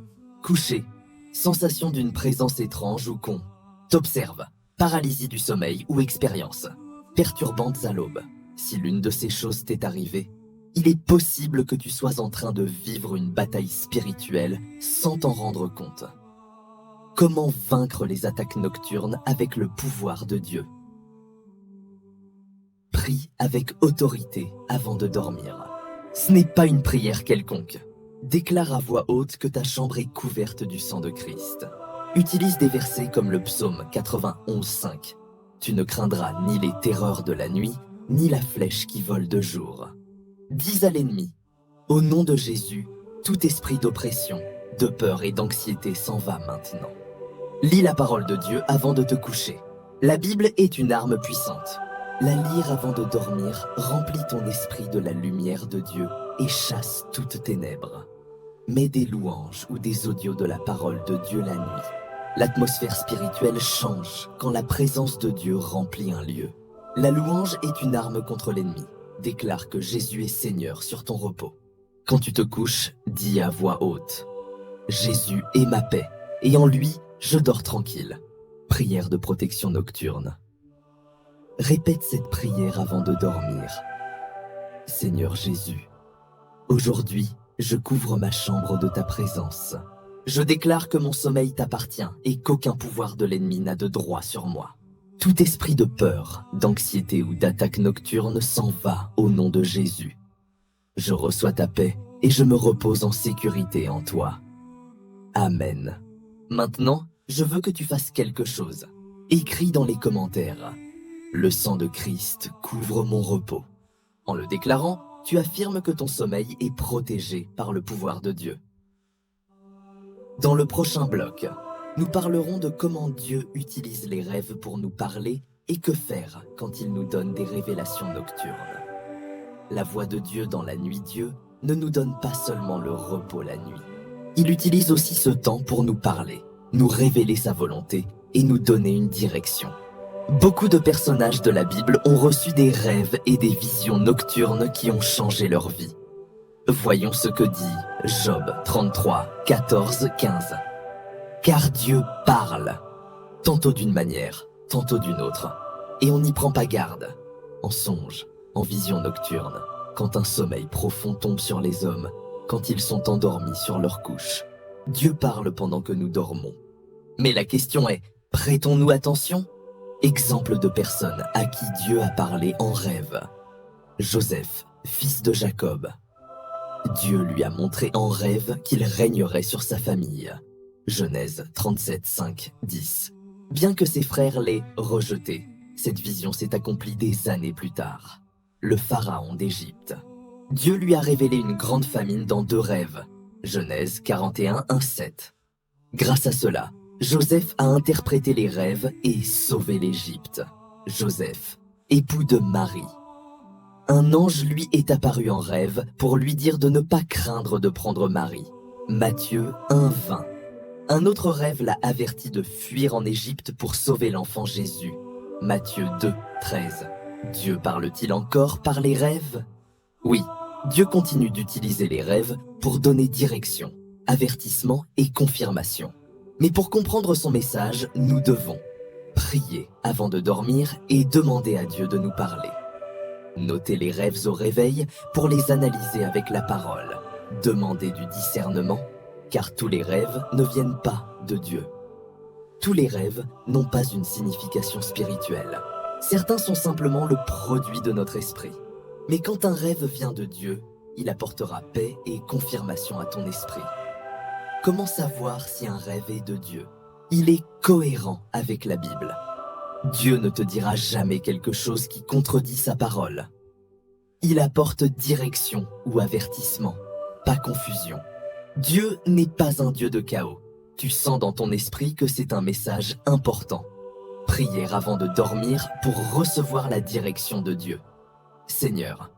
coucher. Sensation d'une présence étrange ou qu'on t'observe. Paralysie du sommeil ou expérience perturbantes à l'aube. Si l'une de ces choses t'est arrivée, il est possible que tu sois en train de vivre une bataille spirituelle sans t'en rendre compte. Comment vaincre les attaques nocturnes avec le pouvoir de Dieu? Prie avec autorité avant de dormir. Ce n'est pas une prière quelconque. Déclare à voix haute que ta chambre est couverte du sang de Christ. Utilise des versets comme le psaume 91:5. Tu ne craindras ni les terreurs de la nuit, ni la flèche qui vole de jour. Dis à l'ennemi, au nom de Jésus, tout esprit d'oppression, de peur et d'anxiété s'en va maintenant. Lis la parole de Dieu avant de te coucher. La Bible est une arme puissante. La lire avant de dormir remplit ton esprit de la lumière de Dieu et chasse toutes ténèbres. Mets des louanges ou des audios de la parole de Dieu la nuit. L'atmosphère spirituelle change quand la présence de Dieu remplit un lieu. La louange est une arme contre l'ennemi. Déclare que Jésus est Seigneur sur ton repos. Quand tu te couches, dis à voix haute « Jésus est ma paix, et en lui, je dors tranquille. » Prière de protection nocturne. Répète cette prière avant de dormir. « Seigneur Jésus, aujourd'hui, je couvre ma chambre de ta présence. Je déclare que mon sommeil t'appartient et qu'aucun pouvoir de l'ennemi n'a de droit sur moi. Tout esprit de peur, d'anxiété ou d'attaque nocturne s'en va au nom de Jésus. Je reçois ta paix et je me repose en sécurité en toi. Amen. Maintenant, je veux que tu fasses quelque chose. Écris dans les commentaires. Le sang de Christ couvre mon repos. En le déclarant, tu affirmes que ton sommeil est protégé par le pouvoir de Dieu. Dans le prochain bloc, nous parlerons de comment Dieu utilise les rêves pour nous parler et que faire quand il nous donne des révélations nocturnes. La voix de Dieu dans la nuit Dieu ne nous donne pas seulement le repos la nuit. Il utilise aussi ce temps pour nous parler, nous révéler sa volonté et nous donner une direction. Beaucoup de personnages de la Bible ont reçu des rêves et des visions nocturnes qui ont changé leur vie. Voyons ce que dit Job 33, 14, 15. Car Dieu parle, tantôt d'une manière, tantôt d'une autre, et on n'y prend pas garde. En songe, en vision nocturne, quand un sommeil profond tombe sur les hommes, quand ils sont endormis sur leur couche. Dieu parle pendant que nous dormons. Mais la question est, prêtons-nous attention? Exemple de personnes à qui Dieu a parlé en rêve. Joseph, fils de Jacob. Dieu lui a montré en rêve qu'il régnerait sur sa famille. Genèse 37, 5, 10. Bien que ses frères l'aient rejeté, cette vision s'est accomplie des années plus tard. Le pharaon d'Égypte. Dieu lui a révélé une grande famine dans 2 rêves. Genèse 41, 1, 7. Grâce à cela, Joseph a interprété les rêves et sauvé l'Égypte. Joseph, époux de Marie. Un ange lui est apparu en rêve pour lui dire de ne pas craindre de prendre Marie. Matthieu 1, 20. Un autre rêve l'a averti de fuir en Égypte pour sauver l'enfant Jésus. Matthieu 2, 13. Dieu parle-t-il encore par les rêves? Oui, Dieu continue d'utiliser les rêves pour donner direction, avertissement et confirmation. Mais pour comprendre son message, nous devons prier avant de dormir et demander à Dieu de nous parler. Noter les rêves au réveil pour les analyser avec la parole. Demander du discernement, car tous les rêves ne viennent pas de Dieu. Tous les rêves n'ont pas une signification spirituelle. Certains sont simplement le produit de notre esprit. Mais quand un rêve vient de Dieu, il apportera paix et confirmation à ton esprit. Comment savoir si un rêve est de Dieu? Il est cohérent avec la Bible. Dieu ne te dira jamais quelque chose qui contredit sa parole. Il apporte direction ou avertissement, pas confusion. Dieu n'est pas un Dieu de chaos. Tu sens dans ton esprit que c'est un message important. Prière avant de dormir pour recevoir la direction de Dieu. Seigneur,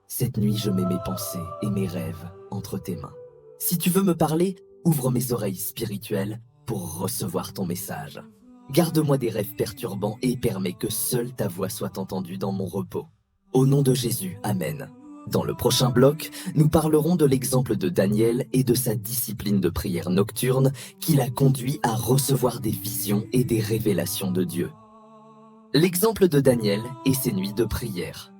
cette nuit je mets mes pensées et mes rêves entre tes mains. Si tu veux me parler, ouvre mes oreilles spirituelles pour recevoir ton message. Garde-moi des rêves perturbants et permets que seule ta voix soit entendue dans mon repos. Au nom de Jésus, Amen. Dans le prochain bloc, nous parlerons de l'exemple de Daniel et de sa discipline de prière nocturne qui l'a conduit à recevoir des visions et des révélations de Dieu. L'exemple de Daniel et ses nuits de prière.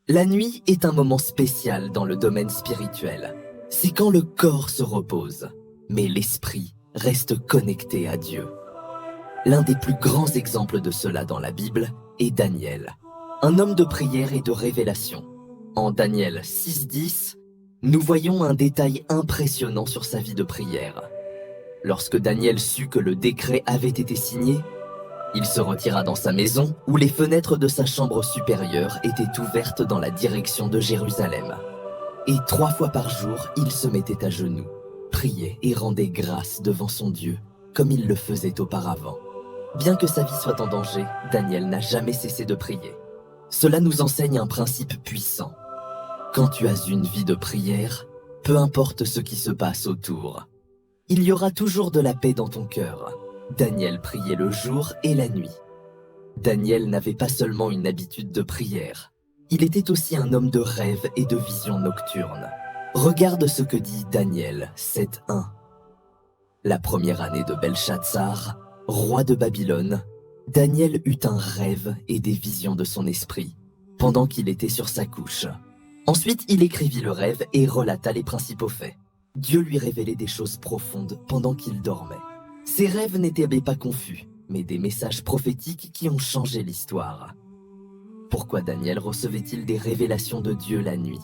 La nuit est un moment spécial dans le domaine spirituel. C'est quand le corps se repose, mais l'esprit reste connecté à Dieu. L'un des plus grands exemples de cela dans la Bible est Daniel, un homme de prière et de révélation. En Daniel 6:10, nous voyons un détail impressionnant sur sa vie de prière. Lorsque Daniel sut que le décret avait été signé, il se retira dans sa maison où les fenêtres de sa chambre supérieure étaient ouvertes dans la direction de Jérusalem. Et 3 fois par jour, il se mettait à genoux, priait et rendait grâce devant son Dieu, comme il le faisait auparavant. Bien que sa vie soit en danger, Daniel n'a jamais cessé de prier. Cela nous enseigne un principe puissant. Quand tu as une vie de prière, peu importe ce qui se passe autour, il y aura toujours de la paix dans ton cœur. Daniel priait le jour et la nuit. Daniel n'avait pas seulement une habitude de prière, il était aussi un homme de rêves et de visions nocturnes. Regarde ce que dit Daniel 7:1. La première année de Belshazzar, roi de Babylone, Daniel eut un rêve et des visions de son esprit, pendant qu'il était sur sa couche. Ensuite, il écrivit le rêve et relata les principaux faits. Dieu lui révélait des choses profondes pendant qu'il dormait. Ses rêves n'étaient pas confus, mais des messages prophétiques qui ont changé l'histoire. Pourquoi Daniel recevait-il des révélations de Dieu la nuit?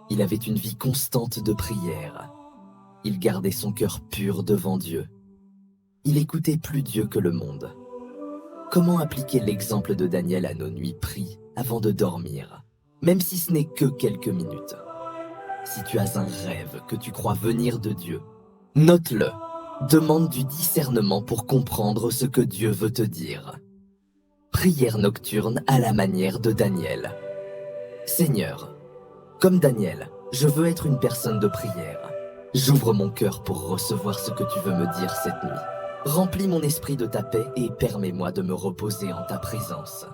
Il avait une vie constante de prière. Il gardait son cœur pur devant Dieu. Il écoutait plus Dieu que le monde. Comment appliquer l'exemple de Daniel à nos nuits prises avant de dormir, même si ce n'est que quelques minutes? Si tu as un rêve que tu crois venir de Dieu, note-le. Demande du discernement pour comprendre ce que Dieu veut te dire. Prière nocturne à la manière de Daniel. Seigneur, comme Daniel, je veux être une personne de prière. J'ouvre mon cœur pour recevoir ce que tu veux me dire cette nuit. Remplis mon esprit de ta paix et permets-moi de me reposer en ta présence.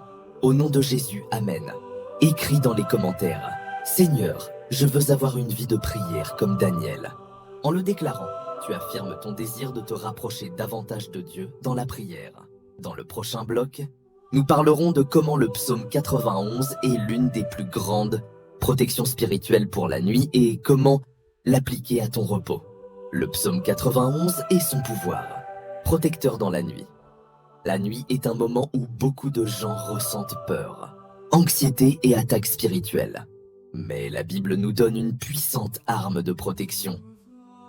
Au nom de Jésus, Amen. Écris dans les commentaires, Seigneur, je veux avoir une vie de prière comme Daniel. En le déclarant, tu affirmes ton désir de te rapprocher davantage de Dieu dans la prière. Dans le prochain bloc, nous parlerons de comment le psaume 91 est l'une des plus grandes protections spirituelles pour la nuit et comment l'appliquer à ton repos. Le psaume 91 et son pouvoir, protecteur dans la nuit. La nuit est un moment où beaucoup de gens ressentent peur, anxiété et attaques spirituelles. Mais la Bible nous donne une puissante arme de protection.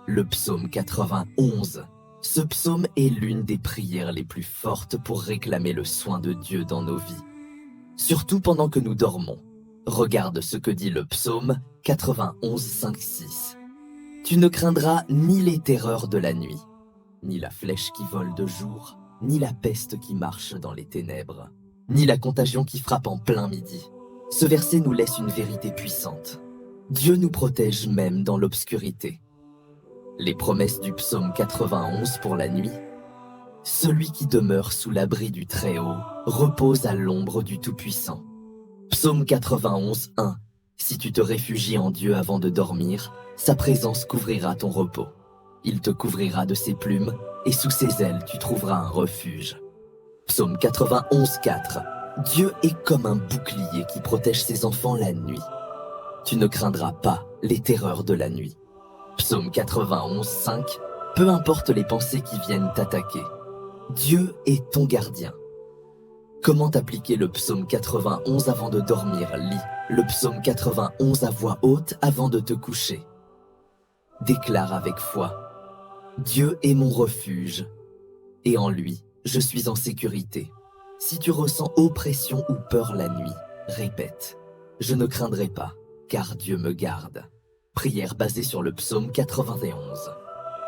Le psaume 91. Ce psaume est l'une des prières les plus fortes pour réclamer le soin de Dieu dans nos vies. Surtout pendant que nous dormons. Regarde ce que dit le psaume 91, 5, 6. Tu ne craindras ni les terreurs de la nuit, ni la flèche qui vole de jour, ni la peste qui marche dans les ténèbres, ni la contagion qui frappe en plein midi. Ce verset nous laisse une vérité puissante. Dieu nous protège même dans l'obscurité. Les promesses du psaume 91 pour la nuit. Celui qui demeure sous l'abri du Très-Haut repose à l'ombre du Tout-Puissant. Psaume 91, 1. Si tu te réfugies en Dieu avant de dormir, sa présence couvrira ton repos. Il te couvrira de ses plumes, et sous ses ailes tu trouveras un refuge. Psaume 91, 4. Dieu est comme un bouclier qui protège ses enfants la nuit. Tu ne craindras pas les terreurs de la nuit. Psaume 91, 5. Peu importe les pensées qui viennent t'attaquer, Dieu est ton gardien. Comment appliquer le psaume 91 avant de dormir? Lis le psaume 91 à voix haute avant de te coucher. Déclare avec foi: Dieu est mon refuge, et en lui, je suis en sécurité. Si tu ressens oppression ou peur la nuit, répète: je ne craindrai pas, car Dieu me garde. Prière basée sur le psaume 91.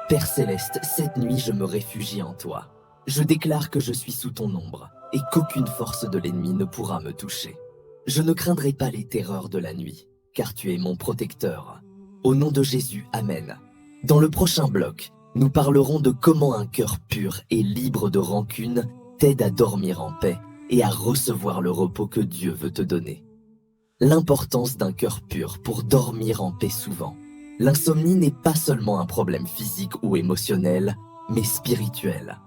Père Céleste, cette nuit je me réfugie en toi. Je déclare que je suis sous ton ombre, et qu'aucune force de l'ennemi ne pourra me toucher. Je ne craindrai pas les terreurs de la nuit, car tu es mon protecteur. Au nom de Jésus, Amen. Dans le prochain bloc, nous parlerons de comment un cœur pur et libre de rancune t'aide à dormir en paix et à recevoir le repos que Dieu veut te donner. L'importance d'un cœur pur pour dormir en paix souvent. L'insomnie n'est pas seulement un problème physique ou émotionnel, mais spirituel.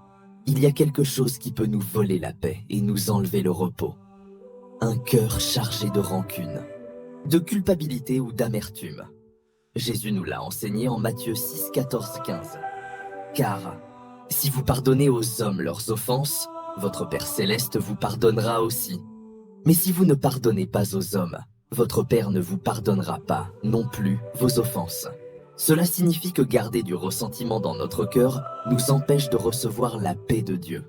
Il y a quelque chose qui peut nous voler la paix et nous enlever le repos. Un cœur chargé de rancune, de culpabilité ou d'amertume. Jésus nous l'a enseigné en Matthieu 6, 14, 15. Car si vous pardonnez aux hommes leurs offenses, votre Père Céleste vous pardonnera aussi. Mais si vous ne pardonnez pas aux hommes, votre Père ne vous pardonnera pas non plus vos offenses. Cela signifie que garder du ressentiment dans notre cœur nous empêche de recevoir la paix de Dieu.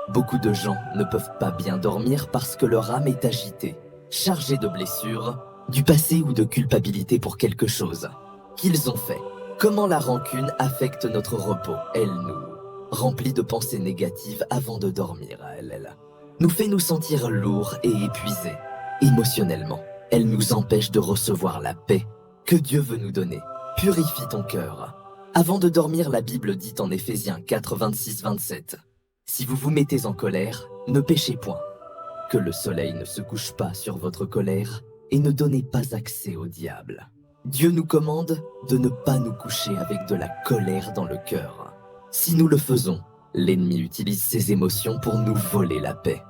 Beaucoup de gens ne peuvent pas bien dormir parce que leur âme est agitée, chargée de blessures, du passé ou de culpabilité pour quelque chose qu'ils ont fait. Comment la rancune affecte notre repos? Elle nous remplit de pensées négatives avant de dormir. Elle nous fait nous sentir lourds et épuisés. Émotionnellement, elle nous empêche de recevoir la paix que Dieu veut nous donner. Purifie ton cœur. Avant de dormir, la Bible dit en Éphésiens 4, 26, 27. Si vous vous mettez en colère, ne péchez point. Que le soleil ne se couche pas sur votre colère et ne donnez pas accès au diable. Dieu nous commande de ne pas nous coucher avec de la colère dans le cœur. Si nous le faisons, l'ennemi utilise ses émotions pour nous voler la paix.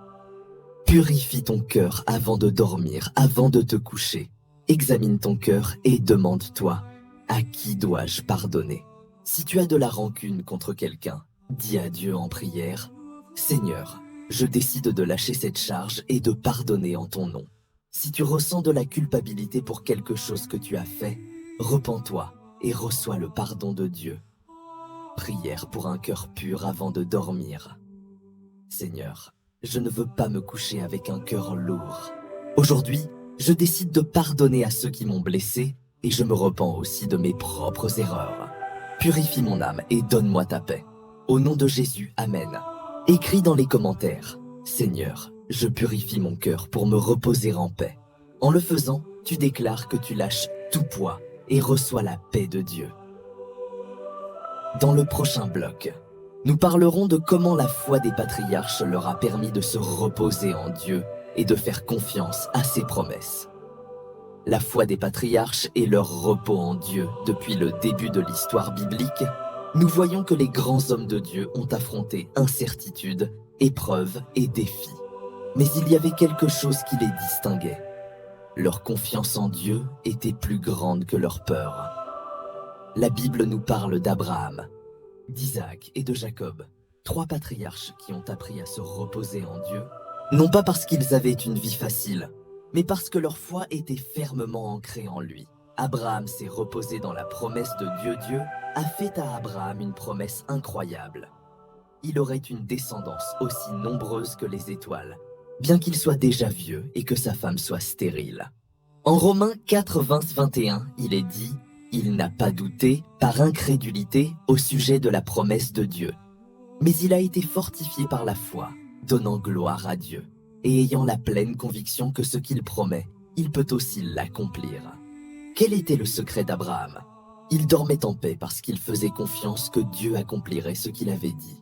Purifie ton cœur avant de dormir, avant de te coucher. Examine ton cœur et demande-toi: à qui dois-je pardonner? Si tu as de la rancune contre quelqu'un, dis à Dieu en prière: Seigneur, je décide de lâcher cette charge et de pardonner en ton nom. Si tu ressens de la culpabilité pour quelque chose que tu as fait, repens-toi et reçois le pardon de Dieu. Prière pour un cœur pur avant de dormir. Seigneur, je ne veux pas me coucher avec un cœur lourd. Aujourd'hui, je décide de pardonner à ceux qui m'ont blessé et je me repens aussi de mes propres erreurs. Purifie mon âme et donne-moi ta paix. Au nom de Jésus, Amen. Écris dans les commentaires: Seigneur, je purifie mon cœur pour me reposer en paix. En le faisant, tu déclares que tu lâches tout poids et reçois la paix de Dieu. Dans le prochain bloc, nous parlerons de comment la foi des patriarches leur a permis de se reposer en Dieu et de faire confiance à ses promesses. La foi des patriarches et leur repos en Dieu depuis le début de l'histoire biblique, nous voyons que les grands hommes de Dieu ont affronté incertitudes, épreuves et défis. Mais il y avait quelque chose qui les distinguait. Leur confiance en Dieu était plus grande que leur peur. La Bible nous parle d'Abraham, d'Isaac et de Jacob, 3 patriarches qui ont appris à se reposer en Dieu, non pas parce qu'ils avaient une vie facile, mais parce que leur foi était fermement ancrée en lui. Abraham s'est reposé dans la promesse de Dieu. Dieu a fait à Abraham une promesse incroyable. Il aurait une descendance aussi nombreuse que les étoiles, bien qu'il soit déjà vieux et que sa femme soit stérile. En Romains 4, 20, 21, il est dit: il n'a pas douté par incrédulité au sujet de la promesse de Dieu, mais il a été fortifié par la foi, donnant gloire à Dieu, et ayant la pleine conviction que ce qu'il promet, il peut aussi l'accomplir. Quel était le secret d'Abraham? Il dormait en paix parce qu'il faisait confiance que Dieu accomplirait ce qu'il avait dit.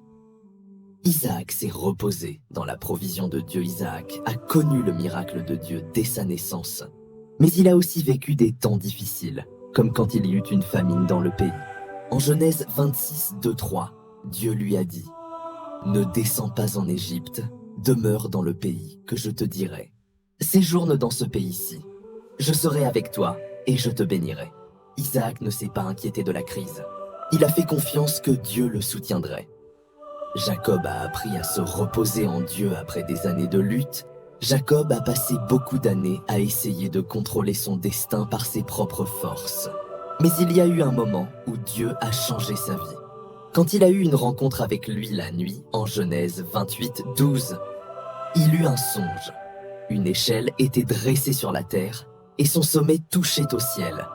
Isaac s'est reposé dans la provision de Dieu. Isaac a connu le miracle de Dieu dès sa naissance, mais il a aussi vécu des temps difficiles, comme quand il y eut une famine dans le pays. En Genèse 26, 2, 3, Dieu lui a dit « Ne descends pas en Égypte, demeure dans le pays que je te dirai. Séjourne dans ce pays-ci. Je serai avec toi et je te bénirai. » Isaac ne s'est pas inquiété de la crise. Il a fait confiance que Dieu le soutiendrait. Jacob a appris à se reposer en Dieu après des années de lutte. Jacob a passé beaucoup d'années à essayer de contrôler son destin par ses propres forces. Mais il y a eu un moment où Dieu a changé sa vie. Quand il a eu une rencontre avec lui la nuit, en Genèse 28, 12, il eut un songe. Une échelle était dressée sur la terre et son sommet touchait au ciel.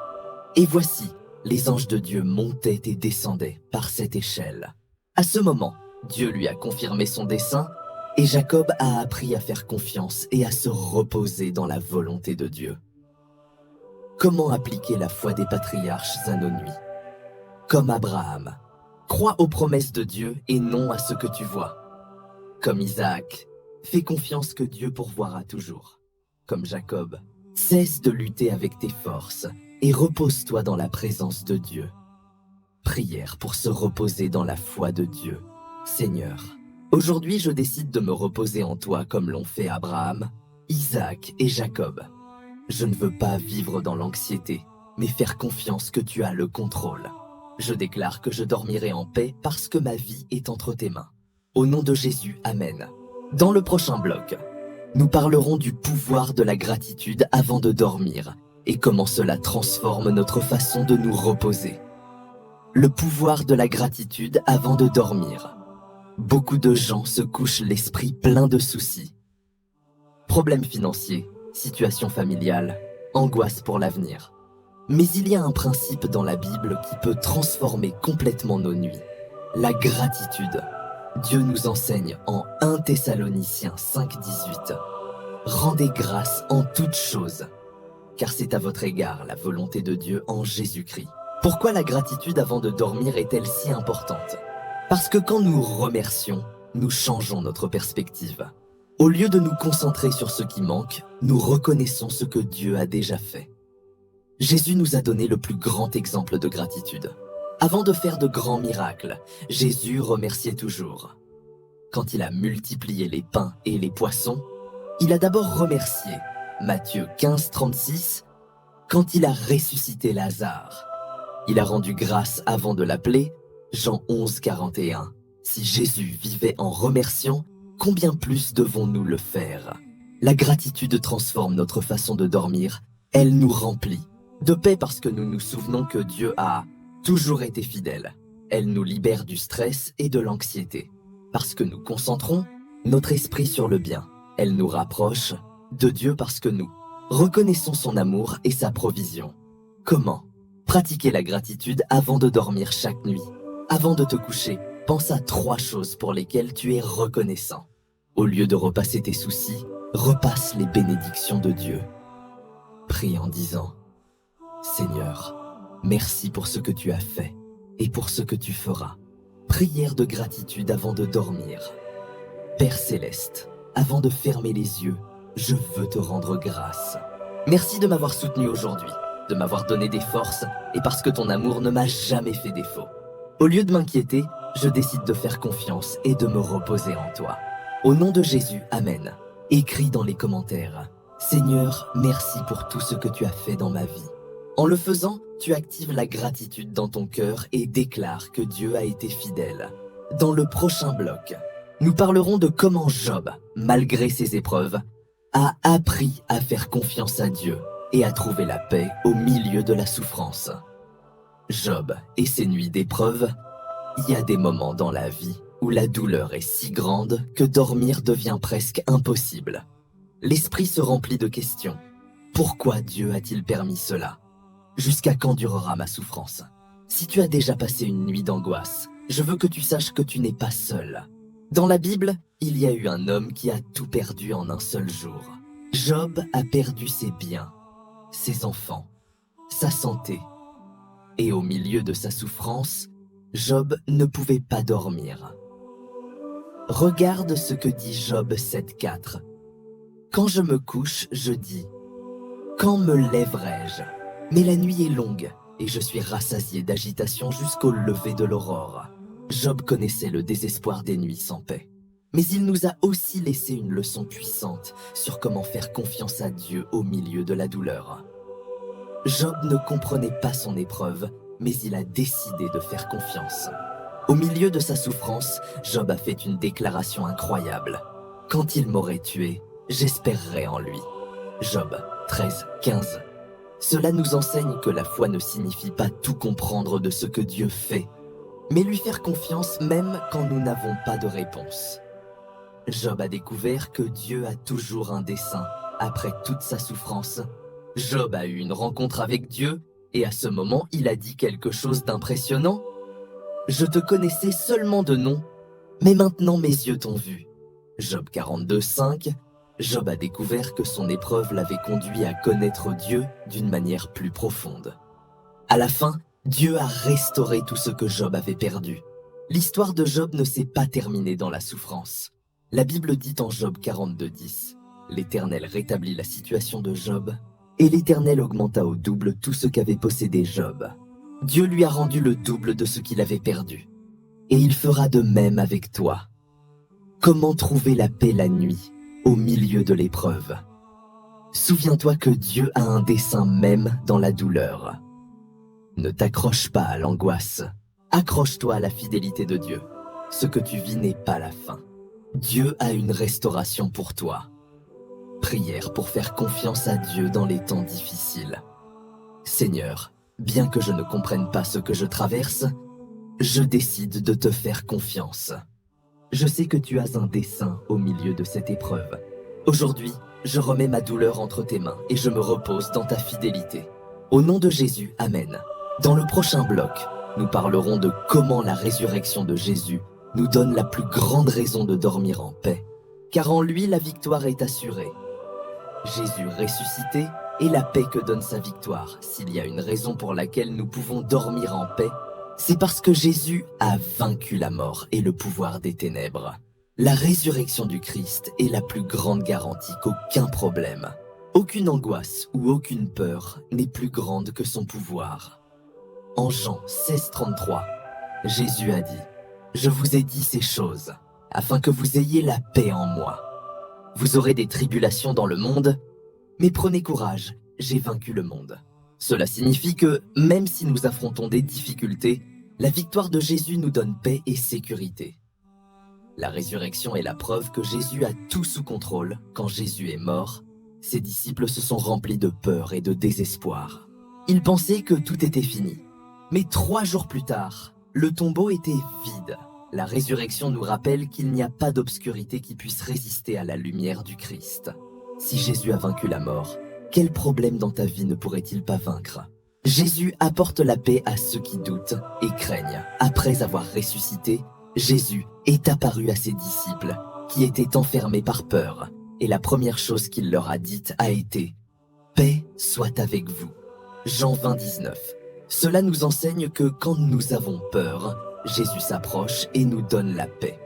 Et voici, les anges de Dieu montaient et descendaient par cette échelle. À ce moment, Dieu lui a confirmé son dessein et Jacob a appris à faire confiance et à se reposer dans la volonté de Dieu. Comment appliquer la foi des patriarches à nos nuits? Comme Abraham, crois aux promesses de Dieu et non à ce que tu vois. Comme Isaac, fais confiance que Dieu pourvoira toujours. Comme Jacob, cesse de lutter avec tes forces et repose-toi dans la présence de Dieu. Prière pour se reposer dans la foi de Dieu. Seigneur, aujourd'hui je décide de me reposer en toi comme l'ont fait Abraham, Isaac et Jacob. Je ne veux pas vivre dans l'anxiété, mais faire confiance que tu as le contrôle. Je déclare que je dormirai en paix parce que ma vie est entre tes mains. Au nom de Jésus, Amen. Dans le prochain bloc, nous parlerons du pouvoir de la gratitude avant de dormir et comment cela transforme notre façon de nous reposer. Le pouvoir de la gratitude avant de dormir. Beaucoup de gens se couchent l'esprit plein de soucis. Problèmes financiers, situation familiale, angoisse pour l'avenir. Mais il y a un principe dans la Bible qui peut transformer complètement nos nuits. La gratitude. Dieu nous enseigne en 1 Thessaloniciens 5, 18. Rendez grâce en toutes choses, car c'est à votre égard la volonté de Dieu en Jésus-Christ. Pourquoi la gratitude avant de dormir est-elle si importante? Parce que quand nous remercions, nous changeons notre perspective. Au lieu de nous concentrer sur ce qui manque, nous reconnaissons ce que Dieu a déjà fait. Jésus nous a donné le plus grand exemple de gratitude. Avant de faire de grands miracles, Jésus remerciait toujours. Quand il a multiplié les pains et les poissons, il a d'abord remercié, Matthieu 15, 36, quand il a ressuscité Lazare. Il a rendu grâce avant de l'appeler, Jean 11, 41. Si Jésus vivait en remerciant, combien plus devons-nous le faire? La gratitude transforme notre façon de dormir, elle nous remplit. De paix parce que nous nous souvenons que Dieu a toujours été fidèle. Elle nous libère du stress et de l'anxiété. Parce que nous concentrons notre esprit sur le bien. Elle nous rapproche de Dieu parce que nous reconnaissons son amour et sa provision. Comment? Pratiquer la gratitude avant de dormir chaque nuit. Avant de te coucher, pense à 3 choses pour lesquelles tu es reconnaissant. Au lieu de repasser tes soucis, repasse les bénédictions de Dieu. Prie en disant « Seigneur, merci pour ce que tu as fait et pour ce que tu feras. » Prière de gratitude avant de dormir. Père Céleste, avant de fermer les yeux, je veux te rendre grâce. Merci de m'avoir soutenu aujourd'hui, de m'avoir donné des forces et parce que ton amour ne m'a jamais fait défaut. Au lieu de m'inquiéter, je décide de faire confiance et de me reposer en toi. Au nom de Jésus, Amen. Écris dans les commentaires « Seigneur, merci pour tout ce que tu as fait dans ma vie. » En le faisant, tu actives la gratitude dans ton cœur et déclares que Dieu a été fidèle. Dans le prochain bloc, nous parlerons de comment Job, malgré ses épreuves, a appris à faire confiance à Dieu et à trouver la paix au milieu de la souffrance. Job et ses nuits d'épreuves, il y a des moments dans la vie où la douleur est si grande que dormir devient presque impossible. L'esprit se remplit de questions. Pourquoi Dieu a-t-il permis cela? Jusqu'à quand durera ma souffrance? Si tu as déjà passé une nuit d'angoisse, je veux que tu saches que tu n'es pas seul. Dans la Bible, il y a eu un homme qui a tout perdu en un seul jour. Job a perdu ses biens, ses enfants, sa santé. Et au milieu de sa souffrance, Job ne pouvait pas dormir. Regarde ce que dit Job 7,4. Quand je me couche, je dis, quand me lèverai-je? Mais la nuit est longue et je suis rassasié d'agitation jusqu'au lever de l'aurore. Job connaissait le désespoir des nuits sans paix. Mais il nous a aussi laissé une leçon puissante sur comment faire confiance à Dieu au milieu de la douleur. Job ne comprenait pas son épreuve, mais il a décidé de faire confiance. Au milieu de sa souffrance, Job a fait une déclaration incroyable. « Quand il m'aurait tué, j'espérerais en lui. » Job 13, 15. Cela nous enseigne que la foi ne signifie pas tout comprendre de ce que Dieu fait, mais lui faire confiance même quand nous n'avons pas de réponse. Job a découvert que Dieu a toujours un dessein après toute sa souffrance. Job a eu une rencontre avec Dieu et à ce moment, il a dit quelque chose d'impressionnant. « Je te connaissais seulement de nom, mais maintenant mes yeux t'ont vu. » Job 42, 5. Job a découvert que son épreuve l'avait conduit à connaître Dieu d'une manière plus profonde. À la fin, Dieu a restauré tout ce que Job avait perdu. L'histoire de Job ne s'est pas terminée dans la souffrance. La Bible dit en Job 42, 10, « L'Éternel rétablit la situation de Job, et l'Éternel augmenta au double tout ce qu'avait possédé Job. Dieu lui a rendu le double de ce qu'il avait perdu. Et il fera de même avec toi. » Comment trouver la paix la nuit, au milieu de l'épreuve? Souviens-toi que Dieu a un dessein même dans la douleur. Ne t'accroche pas à l'angoisse. Accroche-toi à la fidélité de Dieu. Ce que tu vis n'est pas la fin. Dieu a une restauration pour toi. Prière pour faire confiance à Dieu dans les temps difficiles. Seigneur, bien que je ne comprenne pas ce que je traverse, je décide de te faire confiance. Je sais que tu as un dessein au milieu de cette épreuve. Aujourd'hui, je remets ma douleur entre tes mains et je me repose dans ta fidélité. Au nom de Jésus, Amen. Dans le prochain bloc, nous parlerons de comment la résurrection de Jésus nous donne la plus grande raison de dormir en paix, car en lui la victoire est assurée. Jésus ressuscité est la paix que donne sa victoire. S'il y a une raison pour laquelle nous pouvons dormir en paix, c'est parce que Jésus a vaincu la mort et le pouvoir des ténèbres. La résurrection du Christ est la plus grande garantie qu'aucun problème, aucune angoisse ou aucune peur n'est plus grande que son pouvoir. En Jean 16, 33, Jésus a dit « Je vous ai dit ces choses, afin que vous ayez la paix en moi. Vous aurez des tribulations dans le monde, mais prenez courage, j'ai vaincu le monde. » Cela signifie que, même si nous affrontons des difficultés, la victoire de Jésus nous donne paix et sécurité. La résurrection est la preuve que Jésus a tout sous contrôle. Quand Jésus est mort, ses disciples se sont remplis de peur et de désespoir. Ils pensaient que tout était fini. Mais 3 jours plus tard, le tombeau était vide. La résurrection nous rappelle qu'il n'y a pas d'obscurité qui puisse résister à la lumière du Christ. Si Jésus a vaincu la mort, quel problème dans ta vie ne pourrait-il pas vaincre? Jésus apporte la paix à ceux qui doutent et craignent. Après avoir ressuscité, Jésus est apparu à ses disciples qui étaient enfermés par peur. Et la première chose qu'il leur a dite a été « Paix soit avec vous ». Jean 20, 19. Cela nous enseigne que quand nous avons peur, Jésus s'approche et nous donne la paix.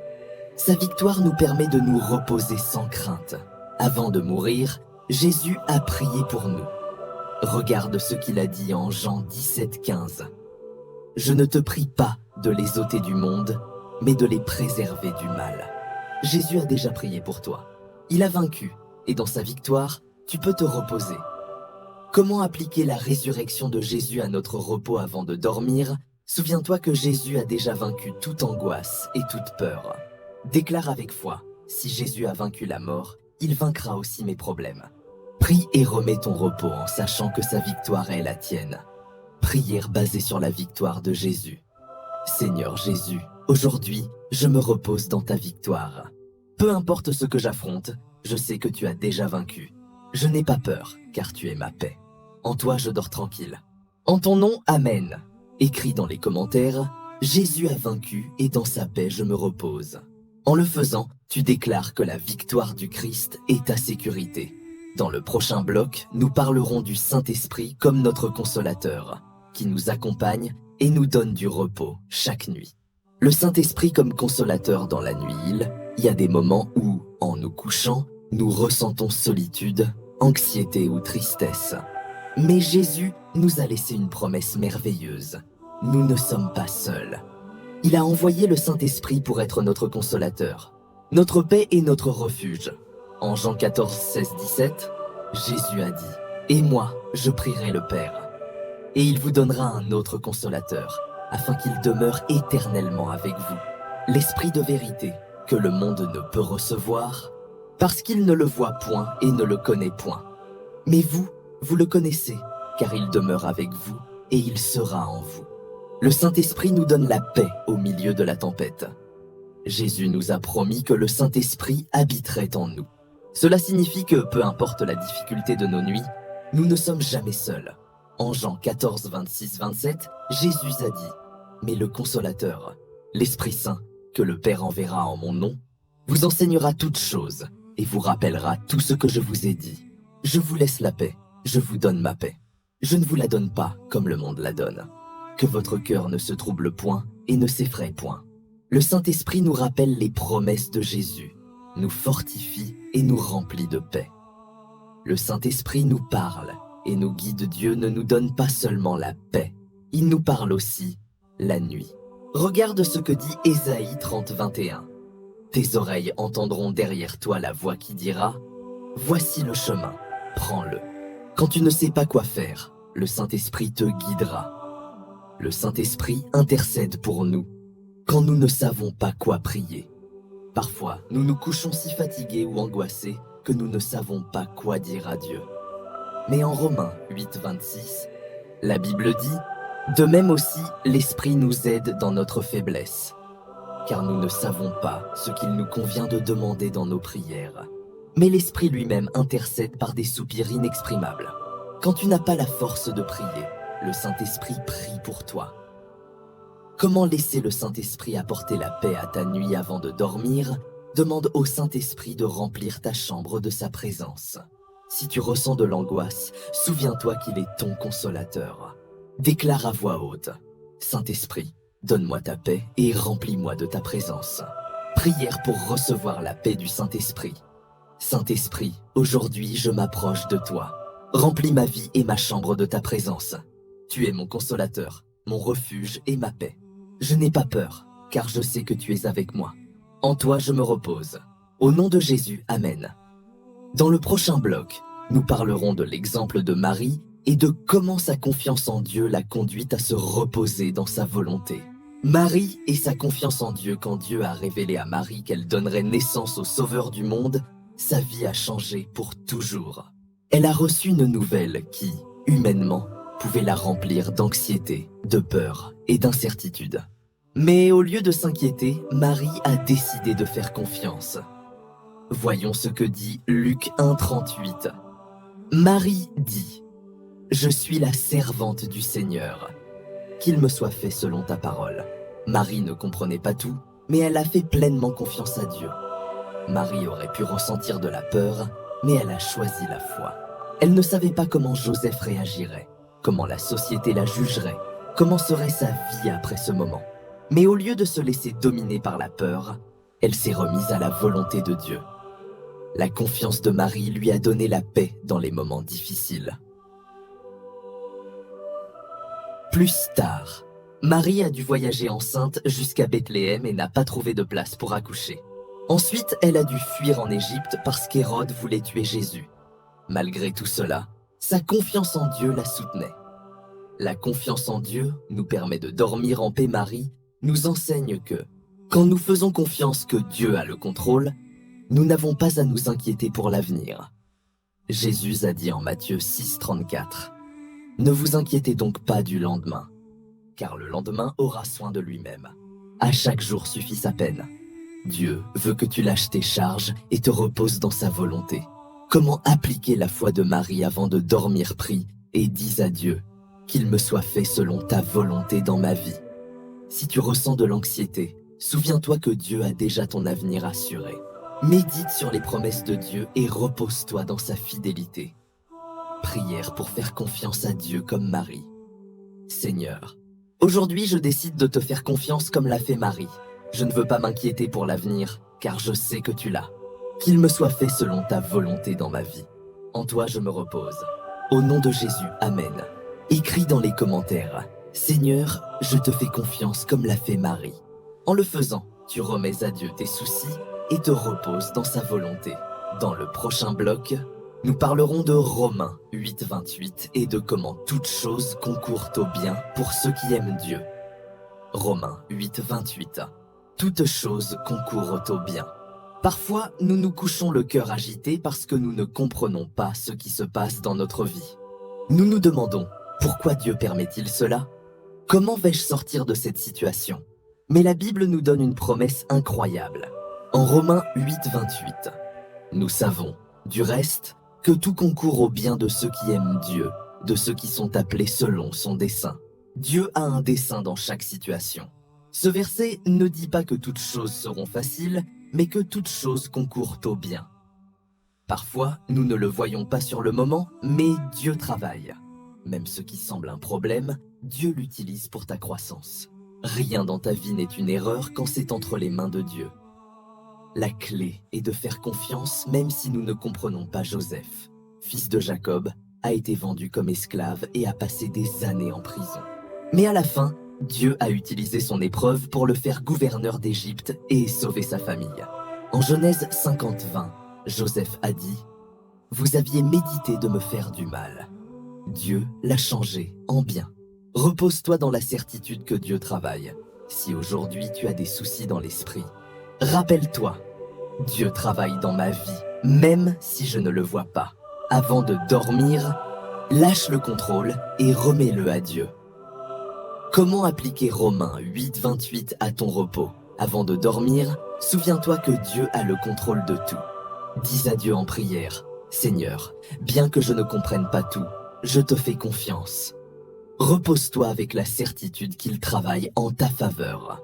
Sa victoire nous permet de nous reposer sans crainte. Avant de mourir, Jésus a prié pour nous. Regarde ce qu'il a dit en Jean 17, 15. « Je ne te prie pas de les ôter du monde, mais de les préserver du mal. » Jésus a déjà prié pour toi. Il a vaincu, et dans sa victoire, tu peux te reposer. Comment appliquer la résurrection de Jésus à notre repos avant de dormir? Souviens-toi que Jésus a déjà vaincu toute angoisse et toute peur. Déclare avec foi, si Jésus a vaincu la mort, il vaincra aussi mes problèmes. Prie et remets ton repos en sachant que sa victoire est la tienne. Prière basée sur la victoire de Jésus. Seigneur Jésus, aujourd'hui, je me repose dans ta victoire. Peu importe ce que j'affronte, je sais que tu as déjà vaincu. Je n'ai pas peur, car tu es ma paix. En toi, je dors tranquille. En ton nom, Amen. Écris dans les commentaires, Jésus a vaincu et dans sa paix, je me repose. En le faisant, tu déclares que la victoire du Christ est ta sécurité. Dans le prochain bloc, nous parlerons du Saint-Esprit comme notre consolateur, qui nous accompagne et nous donne du repos chaque nuit. Le Saint-Esprit comme consolateur dans la nuit, il y a des moments où, en nous couchant, nous ressentons solitude, anxiété ou tristesse. Mais Jésus nous a laissé une promesse merveilleuse. Nous ne sommes pas seuls. Il a envoyé le Saint-Esprit pour être notre consolateur, notre paix et notre refuge. En Jean 14, 16, 17, Jésus a dit « Et moi, je prierai le Père, et il vous donnera un autre consolateur, afin qu'il demeure éternellement avec vous, l'Esprit de vérité, que le monde ne peut recevoir, parce qu'il ne le voit point et ne le connaît point. Mais vous, vous le connaissez, car il demeure avec vous et il sera en vous. Le Saint-Esprit nous donne la paix au milieu de la tempête. Jésus nous a promis que le Saint-Esprit habiterait en nous. Cela signifie que, peu importe la difficulté de nos nuits, nous ne sommes jamais seuls. En Jean 14, 26, 27, Jésus a dit « Mais le Consolateur, l'Esprit Saint, que le Père enverra en mon nom, vous enseignera toutes choses et vous rappellera tout ce que je vous ai dit. Je vous laisse la paix, je vous donne ma paix. Je ne vous la donne pas comme le monde la donne. Que votre cœur ne se trouble point et ne s'effraie point. » Le Saint-Esprit nous rappelle les promesses de Jésus, nous fortifie et nous remplit de paix. Le Saint-Esprit nous parle et nous guide. Dieu ne nous donne pas seulement la paix, il nous parle aussi la nuit. Regarde ce que dit Ésaïe 30, 21. Tes oreilles entendront derrière toi la voix qui dira « Voici le chemin, prends-le. » Quand tu ne sais pas quoi faire, le Saint-Esprit te guidera. Le Saint-Esprit intercède pour nous quand nous ne savons pas quoi prier. Parfois, nous nous couchons si fatigués ou angoissés que nous ne savons pas quoi dire à Dieu. Mais en Romains 8, 26, la Bible dit « De même aussi, l'Esprit nous aide dans notre faiblesse, car nous ne savons pas ce qu'il nous convient de demander dans nos prières. Mais l'Esprit lui-même intercède par des soupirs inexprimables. Quand tu n'as pas la force de prier, le Saint-Esprit prie pour toi. » Comment laisser le Saint-Esprit apporter la paix à ta nuit avant de dormir? Demande au Saint-Esprit de remplir ta chambre de sa présence. Si tu ressens de l'angoisse, souviens-toi qu'il est ton consolateur. Déclare à voix haute « Saint-Esprit, donne-moi ta paix et remplis-moi de ta présence. » Prière pour recevoir la paix du Saint-Esprit. Saint-Esprit, aujourd'hui je m'approche de toi. Remplis ma vie et ma chambre de ta présence. Tu es mon consolateur, mon refuge et ma paix. Je n'ai pas peur, car je sais que tu es avec moi. En toi je me repose. Au nom de Jésus, Amen. Dans le prochain bloc, nous parlerons de l'exemple de Marie et de comment sa confiance en Dieu l'a conduite à se reposer dans sa volonté. Marie et sa confiance en Dieu. Quand Dieu a révélé à Marie qu'elle donnerait naissance au Sauveur du monde, sa vie a changé pour toujours. Elle a reçu une nouvelle qui, humainement, pouvait la remplir d'anxiété, de peur et d'incertitude. Mais au lieu de s'inquiéter, Marie a décidé de faire confiance. Voyons ce que dit Luc 1, 38. Marie dit « Je suis la servante du Seigneur. Qu'il me soit fait selon ta parole. » Marie ne comprenait pas tout, mais elle a fait pleinement confiance à Dieu. Marie aurait pu ressentir de la peur, mais elle a choisi la foi. Elle ne savait pas comment Joseph réagirait, comment la société la jugerait, comment serait sa vie après ce moment. Mais au lieu de se laisser dominer par la peur, elle s'est remise à la volonté de Dieu. La confiance de Marie lui a donné la paix dans les moments difficiles. Plus tard, Marie a dû voyager enceinte jusqu'à Bethléem et n'a pas trouvé de place pour accoucher. Ensuite, elle a dû fuir en Égypte parce qu'Hérode voulait tuer Jésus. Malgré tout cela, sa confiance en Dieu la soutenait. La confiance en Dieu nous permet de dormir en paix. Marie nous enseigne que, quand nous faisons confiance que Dieu a le contrôle, nous n'avons pas à nous inquiéter pour l'avenir. Jésus a dit en Matthieu 6, 34 « Ne vous inquiétez donc pas du lendemain, car le lendemain aura soin de lui-même. À chaque jour suffit sa peine. Dieu veut que tu lâches tes charges et te reposes dans sa volonté. » Comment appliquer la foi de Marie avant de dormir? Prie et dis à Dieu qu'il me soit fait selon ta volonté dans ma vie. Si tu ressens de l'anxiété, souviens-toi que Dieu a déjà ton avenir assuré. Médite sur les promesses de Dieu et repose-toi dans sa fidélité. Prière pour faire confiance à Dieu comme Marie. Seigneur, aujourd'hui je décide de te faire confiance comme l'a fait Marie. Je ne veux pas m'inquiéter pour l'avenir, car je sais que tu l'as. Qu'il me soit fait selon ta volonté dans ma vie. En toi je me repose. Au nom de Jésus, Amen. Écris dans les commentaires « Seigneur, je te fais confiance comme l'a fait Marie ». En le faisant, tu remets à Dieu tes soucis et te reposes dans sa volonté. Dans le prochain bloc, nous parlerons de Romains 8,28 et de comment toutes choses concourent au bien pour ceux qui aiment Dieu. Romains 8,28. Toutes choses concourent au bien. Parfois, nous nous couchons le cœur agité parce que nous ne comprenons pas ce qui se passe dans notre vie. Nous nous demandons, pourquoi Dieu permet-il cela? Comment vais-je sortir de cette situation? Mais la Bible nous donne une promesse incroyable. En Romains 8,28, nous savons, du reste, que tout concourt au bien de ceux qui aiment Dieu, de ceux qui sont appelés selon son dessein. Dieu a un dessein dans chaque situation. Ce verset ne dit pas que toutes choses seront faciles, mais que toutes choses concourent au bien. Parfois, nous ne le voyons pas sur le moment, mais Dieu travaille. Même ce qui semble un problème, Dieu l'utilise pour ta croissance. Rien dans ta vie n'est une erreur quand c'est entre les mains de Dieu. La clé est de faire confiance même si nous ne comprenons pas Joseph. Fils de Jacob, a été vendu comme esclave et a passé des années en prison. Mais à la fin, Dieu a utilisé son épreuve pour le faire gouverneur d'Égypte et sauver sa famille. En Genèse 50-20, Joseph a dit « Vous aviez médité de me faire du mal. Dieu l'a changé en bien. Repose-toi dans la certitude que Dieu travaille. Si aujourd'hui tu as des soucis dans l'esprit, rappelle-toi, Dieu travaille dans ma vie, même si je ne le vois pas. Avant de dormir, lâche le contrôle et remets-le à Dieu. » Comment appliquer Romains 8,28 à ton repos? Avant de dormir, souviens-toi que Dieu a le contrôle de tout. Dis à Dieu en prière, « Seigneur, bien que je ne comprenne pas tout, je te fais confiance. » Repose-toi avec la certitude qu'il travaille en ta faveur.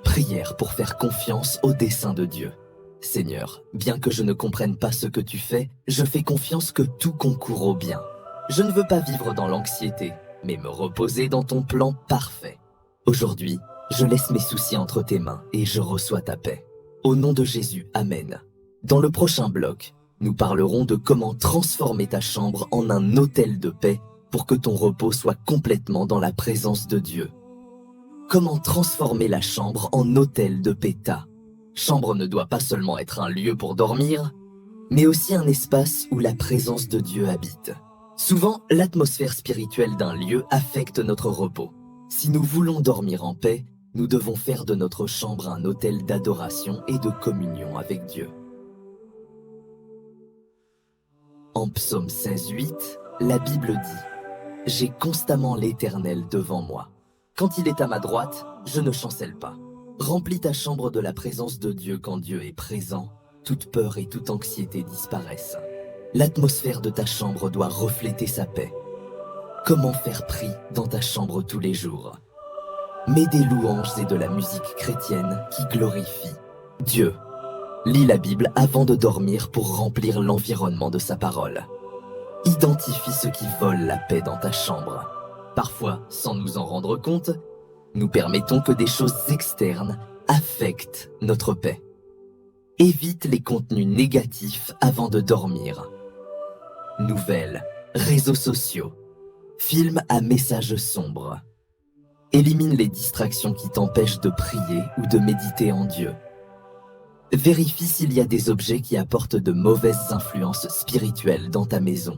Prière pour faire confiance au dessein de Dieu. Seigneur, bien que je ne comprenne pas ce que tu fais, je fais confiance que tout concourt au bien. Je ne veux pas vivre dans l'anxiété, mais me reposer dans ton plan parfait. Aujourd'hui, je laisse mes soucis entre tes mains et je reçois ta paix. Au nom de Jésus, Amen. Dans le prochain bloc, nous parlerons de comment transformer ta chambre en un hôtel de paix pour que ton repos soit complètement dans la présence de Dieu. Comment transformer la chambre en hôtel de paix? Ta chambre ne doit pas seulement être un lieu pour dormir, mais aussi un espace où la présence de Dieu habite. Souvent, l'atmosphère spirituelle d'un lieu affecte notre repos. Si nous voulons dormir en paix, nous devons faire de notre chambre un hôtel d'adoration et de communion avec Dieu. En Psaume 16,8, la Bible dit « J'ai constamment l'Éternel devant moi. Quand il est à ma droite, je ne chancelle pas. » Remplis ta chambre de la présence de Dieu quand Dieu est présent. Toute peur et toute anxiété disparaissent. L'atmosphère de ta chambre doit refléter sa paix. Comment faire prix dans ta chambre tous les jours? Mets des louanges et de la musique chrétienne qui glorifie Dieu. Lis la Bible avant de dormir pour remplir l'environnement de sa parole. Identifie ceux qui volent la paix dans ta chambre. Parfois, sans nous en rendre compte, nous permettons que des choses externes affectent notre paix. Évite les contenus négatifs avant de dormir. Nouvelles, réseaux sociaux, films à messages sombres. Élimine les distractions qui t'empêchent de prier ou de méditer en Dieu. Vérifie s'il y a des objets qui apportent de mauvaises influences spirituelles dans ta maison.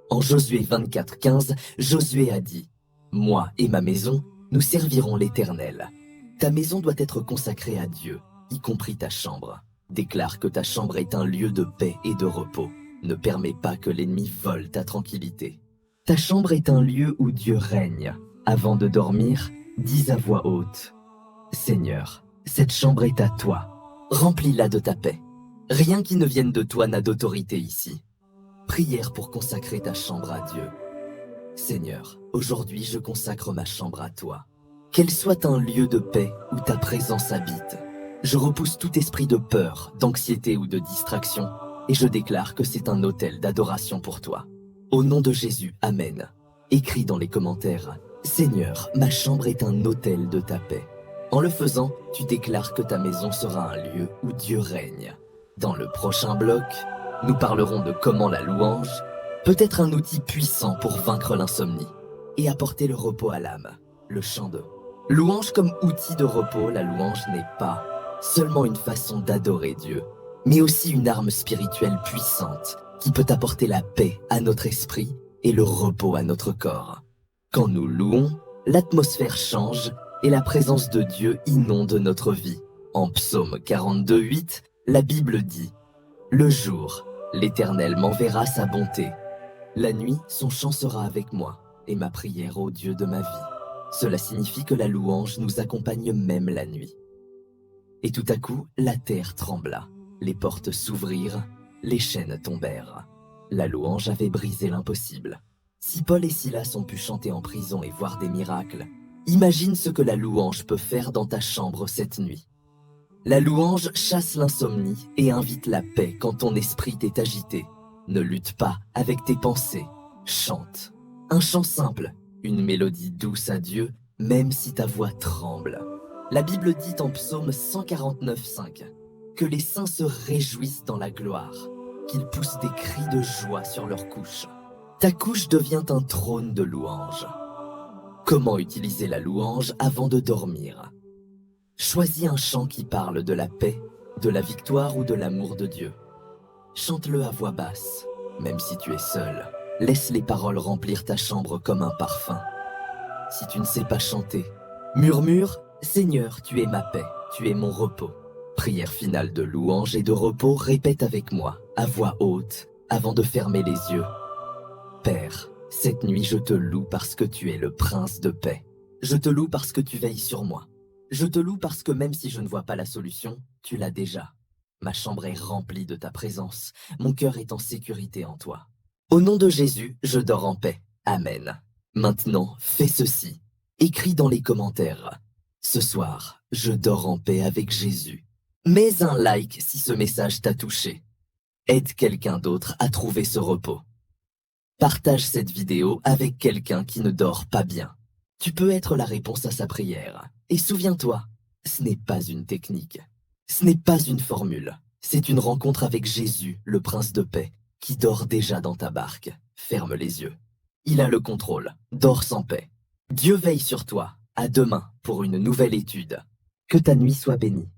En Josué 24,15, Josué a dit « Moi et ma maison, nous servirons l'Éternel. » Ta maison doit être consacrée à Dieu, y compris ta chambre. Déclare que ta chambre est un lieu de paix et de repos. Ne permets pas que l'ennemi vole ta tranquillité. Ta chambre est un lieu où Dieu règne. Avant de dormir, dis à voix haute « Seigneur, cette chambre est à toi. Remplis-la de ta paix. Rien qui ne vienne de toi n'a d'autorité ici. » Prière pour consacrer ta chambre à Dieu. Seigneur, aujourd'hui je consacre ma chambre à toi. Qu'elle soit un lieu de paix où ta présence habite. Je repousse tout esprit de peur, d'anxiété ou de distraction et je déclare que c'est un autel d'adoration pour toi. Au nom de Jésus, Amen. Écris dans les commentaires « Seigneur, ma chambre est un autel de ta paix. » En le faisant, tu déclares que ta maison sera un lieu où Dieu règne. Dans le prochain bloc, nous parlerons de comment la louange peut être un outil puissant pour vaincre l'insomnie et apporter le repos à l'âme, le chant de louange comme outil de repos. La louange n'est pas seulement une façon d'adorer Dieu, mais aussi une arme spirituelle puissante qui peut apporter la paix à notre esprit et le repos à notre corps. Quand nous louons, l'atmosphère change et la présence de Dieu inonde notre vie. En Psaume 42:8, la Bible dit « Le jour, l'Éternel m'enverra sa bonté. La nuit, son chant sera avec moi, et ma prière au Dieu de ma vie. » Cela signifie que la louange nous accompagne même la nuit. Et tout à coup, la terre trembla, les portes s'ouvrirent, les chaînes tombèrent. La louange avait brisé l'impossible. Si Paul et Silas ont pu chanter en prison et voir des miracles, imagine ce que la louange peut faire dans ta chambre cette nuit. La louange chasse l'insomnie et invite la paix quand ton esprit est agité. Ne lutte pas avec tes pensées, chante. Un chant simple, une mélodie douce à Dieu, même si ta voix tremble. La Bible dit en Psaume 149:5 que les saints se réjouissent dans la gloire, qu'ils poussent des cris de joie sur leur couche. Ta couche devient un trône de louange. Comment utiliser la louange avant de dormir? Choisis un chant qui parle de la paix, de la victoire ou de l'amour de Dieu. Chante-le à voix basse, même si tu es seul. Laisse les paroles remplir ta chambre comme un parfum. Si tu ne sais pas chanter, murmure « Seigneur, tu es ma paix, tu es mon repos ». Prière finale de louange et de repos, répète avec moi, à voix haute, avant de fermer les yeux. Père, cette nuit je te loue parce que tu es le prince de paix. Je te loue parce que tu veilles sur moi. Je te loue parce que même si je ne vois pas la solution, tu l'as déjà. Ma chambre est remplie de ta présence, mon cœur est en sécurité en toi. Au nom de Jésus, je dors en paix. Amen. Maintenant, fais ceci. Écris dans les commentaires. Ce soir, je dors en paix avec Jésus. Mets un like si ce message t'a touché. Aide quelqu'un d'autre à trouver ce repos. Partage cette vidéo avec quelqu'un qui ne dort pas bien. Tu peux être la réponse à sa prière. Et souviens-toi, ce n'est pas une technique. Ce n'est pas une formule. C'est une rencontre avec Jésus, le prince de paix, qui dort déjà dans ta barque. Ferme les yeux. Il a le contrôle. Dors sans paix. Dieu veille sur toi. À demain pour une nouvelle étude. Que ta nuit soit bénie.